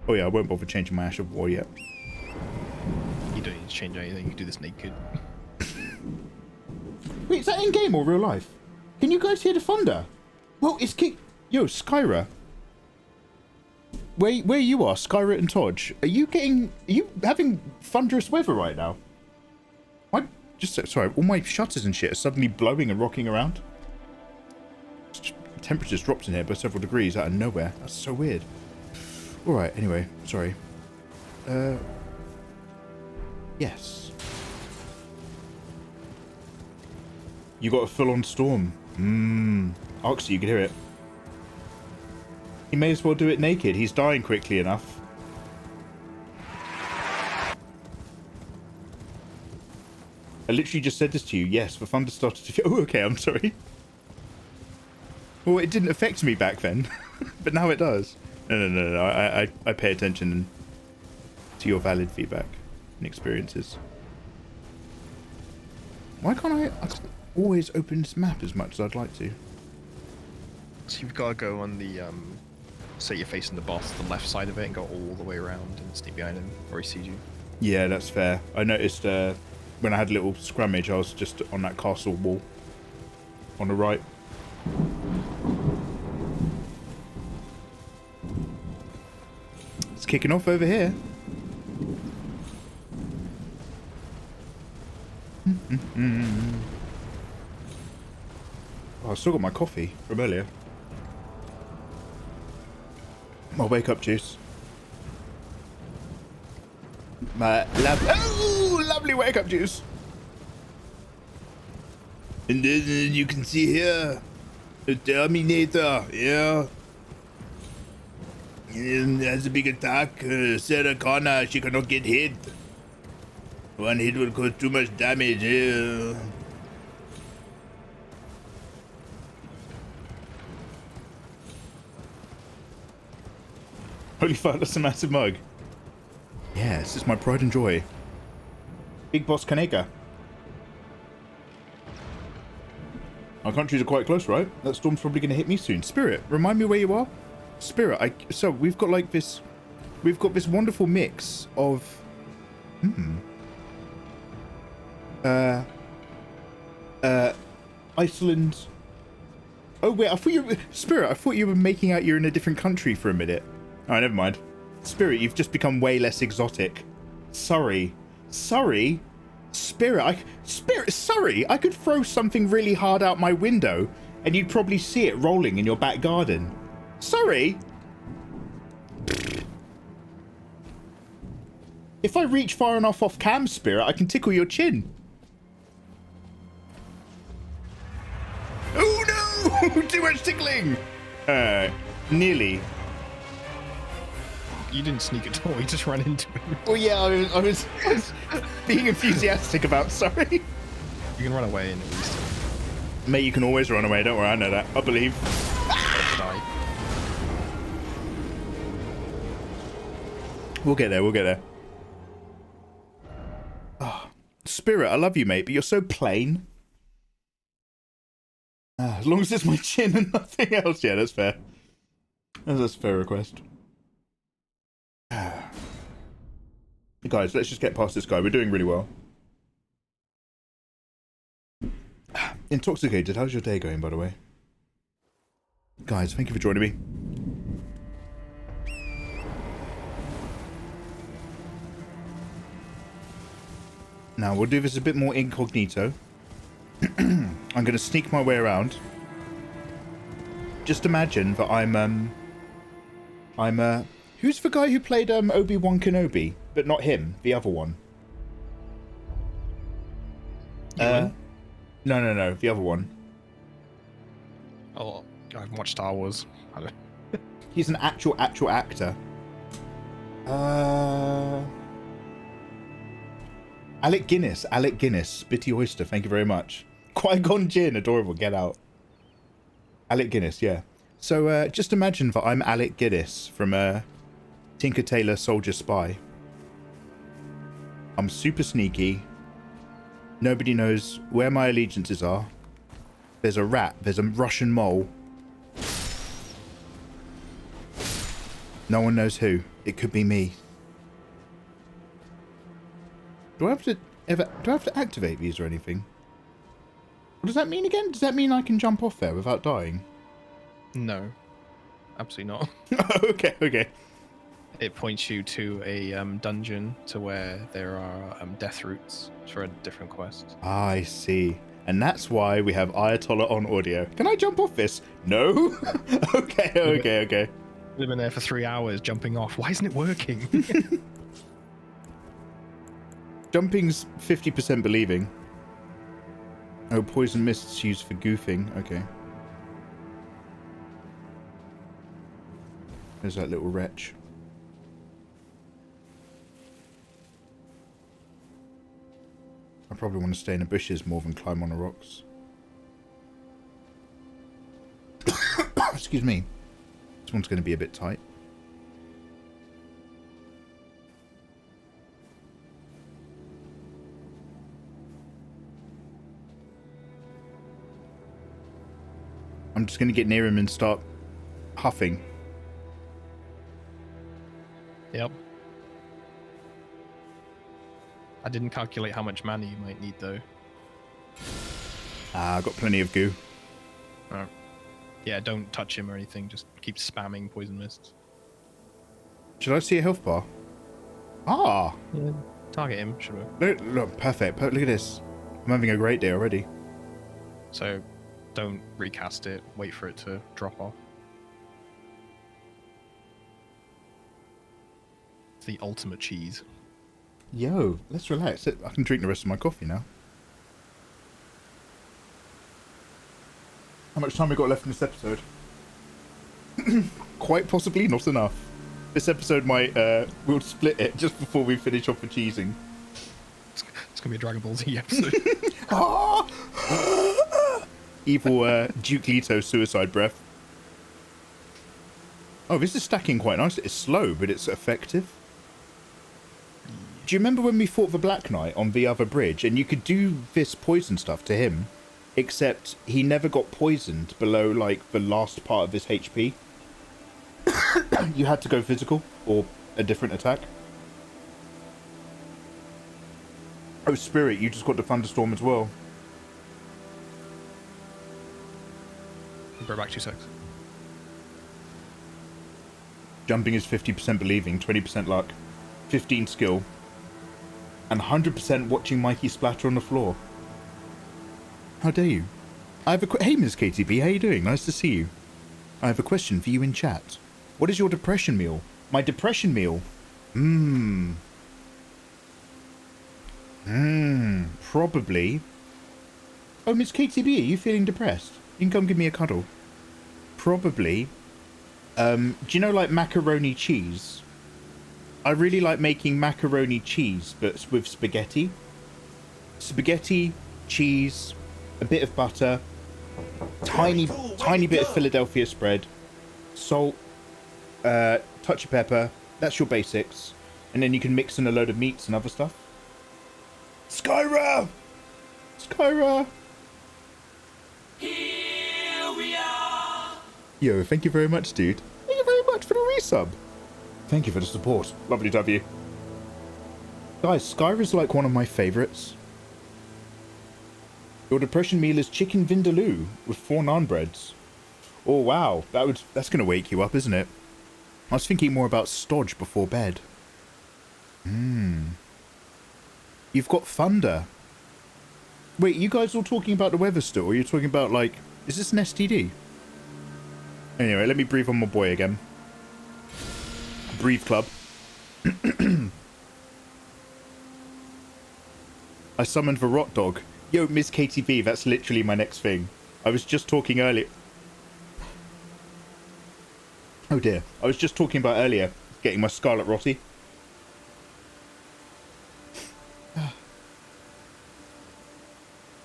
Oh yeah, I won't bother changing my Ash of War yet. You don't need to change anything, you can do this naked. Wait, is that in-game or real life? Can you guys hear the thunder? Well, it's Yo, Skyra. Where you are, Skyra and Todge, are you having thunderous weather right now? Sorry, all my shutters and shit are suddenly blowing and rocking around. Temperature's dropped in here by several degrees out of nowhere. That's so weird. Alright, anyway, sorry. Yes. You got a full-on storm. Oxy, you can hear it. He may as well do it naked. He's dying quickly enough. I literally just said this to you. Yes, the thunder started to... Oh, okay, I'm sorry. Well, it didn't affect me back then, but now it does. No. I pay attention to your valid feedback and experiences. Why can't I always open this map as much as I'd like to? So you've got to go on the, say you're facing the boss, the left side of it, and go all the way around and sneak behind him, or he sees you. Yeah, that's fair. I noticed when I had a little scrummage, I was just on that castle wall on the right. It's kicking off over here. Oh, I still got my coffee from earlier. My wake up juice. My lovely wake up juice. And then you can see here the Terminator, yeah. And has a big attack. Sarah Connor, she cannot get hit. One hit will cause too much damage. Yeah. Holy fuck, that's a massive mug. Yeah, this is my pride and joy. Big Boss Kaneka. Our countries are quite close, right? That storm's probably going to hit me soon. Spirit, remind me where you are. Spirit, so we've got like this, we've got this wonderful mix of, Iceland. Oh wait, I thought you, Spirit, I thought you were making out you're in a different country for a minute. Oh, never mind. Spirit, you've just become way less exotic. Sorry. Spirit, sorry, I could throw something really hard out my window and you'd probably see it rolling in your back garden. Sorry. If I reach far enough off cam, Spirit, I can tickle your chin. Oh no! Too much tickling! Nearly. You didn't sneak at all, you just ran into him. Oh yeah, I was being enthusiastic about, sorry. You can run away at least. Mate, you can always run away, don't worry, I know that. I believe. Die. We'll get there. Oh, Spirit, I love you, mate, but you're so plain. As long as it's my chin and nothing else. Yeah, that's fair. That's a fair request. Guys, let's just get past this guy. We're doing really well. Intoxicated, how's your day going, by the way? Guys, thank you for joining me. Now, we'll do this a bit more incognito. I'm going to sneak my way around. Just imagine that I'm who's the guy who played Obi-Wan Kenobi? But not him, the other one. No, the other one. Oh, I haven't watched Star Wars. I don't... He's an actual actor. Alec Guinness, Bitty Oyster, thank you very much. Qui-Gon Jinn, adorable, get out. Alec Guinness, yeah. So just imagine that I'm Alec Guinness from Tinker Tailor Soldier Spy. I'm super sneaky. Nobody knows where my allegiances are. There's a rat, there's a Russian mole. No one knows who. It could be me. Do I have to activate these or anything? What does that mean again? Does that mean I can jump off there without dying? No. Absolutely not. Okay. It points you to a dungeon to where there are death roots for a different quest. I see. And that's why we have Ayatollah on audio. Can I jump off this? No? Okay. We've been there for 3 hours jumping off. Why isn't it working? Jumping's 50% believing. Oh, poison mists used for goofing. Okay. There's that little wretch. I probably want to stay in the bushes more than climb on the rocks. Excuse me. This one's going to be a bit tight. I'm just going to get near him and start huffing. Yep. I didn't calculate how much mana you might need, though. I've got plenty of goo. Yeah, don't touch him or anything. Just keep spamming poison mists. Should I see a health bar? Ah! Yeah, target him, should we? Look, perfect. Look at this. I'm having a great day already. So, don't recast it. Wait for it to drop off. It's the ultimate cheese. Yo, let's relax. I can drink the rest of my coffee now. How much time we got left in this episode? Quite possibly not enough. This episode might, we'll split it just before we finish off the cheesing. It's gonna be a Dragon Ball Z episode. Evil Duke Leto suicide breath. Oh, this is stacking quite nicely. It's slow, but it's effective. Do you remember when we fought the Black Knight on the other bridge, and you could do this poison stuff to him, except he never got poisoned below, like, the last part of his HP? You had to go physical, or a different attack. Oh, Spirit, you just got the Thunderstorm as well. Bring back 2 secs. Jumping is 50% believing, 20% luck, 15 skill, and 100% watching Mikey splatter on the floor. How dare you? I have a Hey, Ms. KTB, how you doing? Nice to see you. I have a question for you in chat. What is your depression meal? My depression meal? Probably. Oh, Miss KTB, are you feeling depressed? You can come give me a cuddle. Probably. Do you know, like, macaroni cheese? I really like making macaroni cheese, but with spaghetti. Spaghetti, cheese, a bit of butter, tiny bit of Philadelphia spread, salt, touch of pepper. That's your basics. And then you can mix in a load of meats and other stuff. Skyra! Skyra! Here we are. Yo, thank you very much, dude. Thank you very much for the resub. Thank you for the support. Lovely to have you. Guys, Skyra's like one of my favourites. Your depression meal is chicken vindaloo with 4 naan breads. Oh wow, that's gonna wake you up, isn't it? I was thinking more about stodge before bed. You've got thunder. Wait, you guys all talking about the weather still? Or are you talking about, like, is this an STD? Anyway, let me breathe on my boy again. Breathe club. I summoned the rot dog. Yo, Miss KTV, that's literally my next thing. I was just talking earlier. Oh dear. I was just talking about earlier getting my Scarlet Rotty.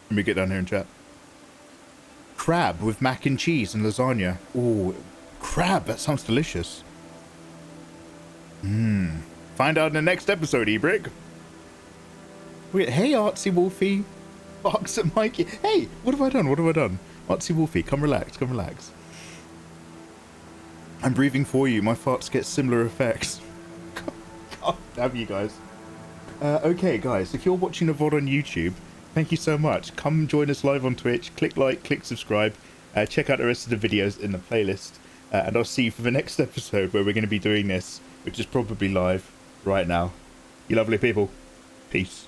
Let me get down here and chat. Crab with mac and cheese and lasagna. Ooh, crab, that sounds delicious. Find out in the next episode, Ebrick. Wait, hey, Artsy Wolfie. Fox and Mikey. Hey, what have I done? What have I done? Artsy Wolfie, come relax, come relax. I'm breathing for you. My farts get similar effects. God damn you guys. Okay, guys, if you're watching the VOD on YouTube, thank you so much. Come join us live on Twitch. Click like, click subscribe. Check out the rest of the videos in the playlist. And I'll see you for the next episode where we're going to be doing this, which is probably live right now. You lovely people. Peace.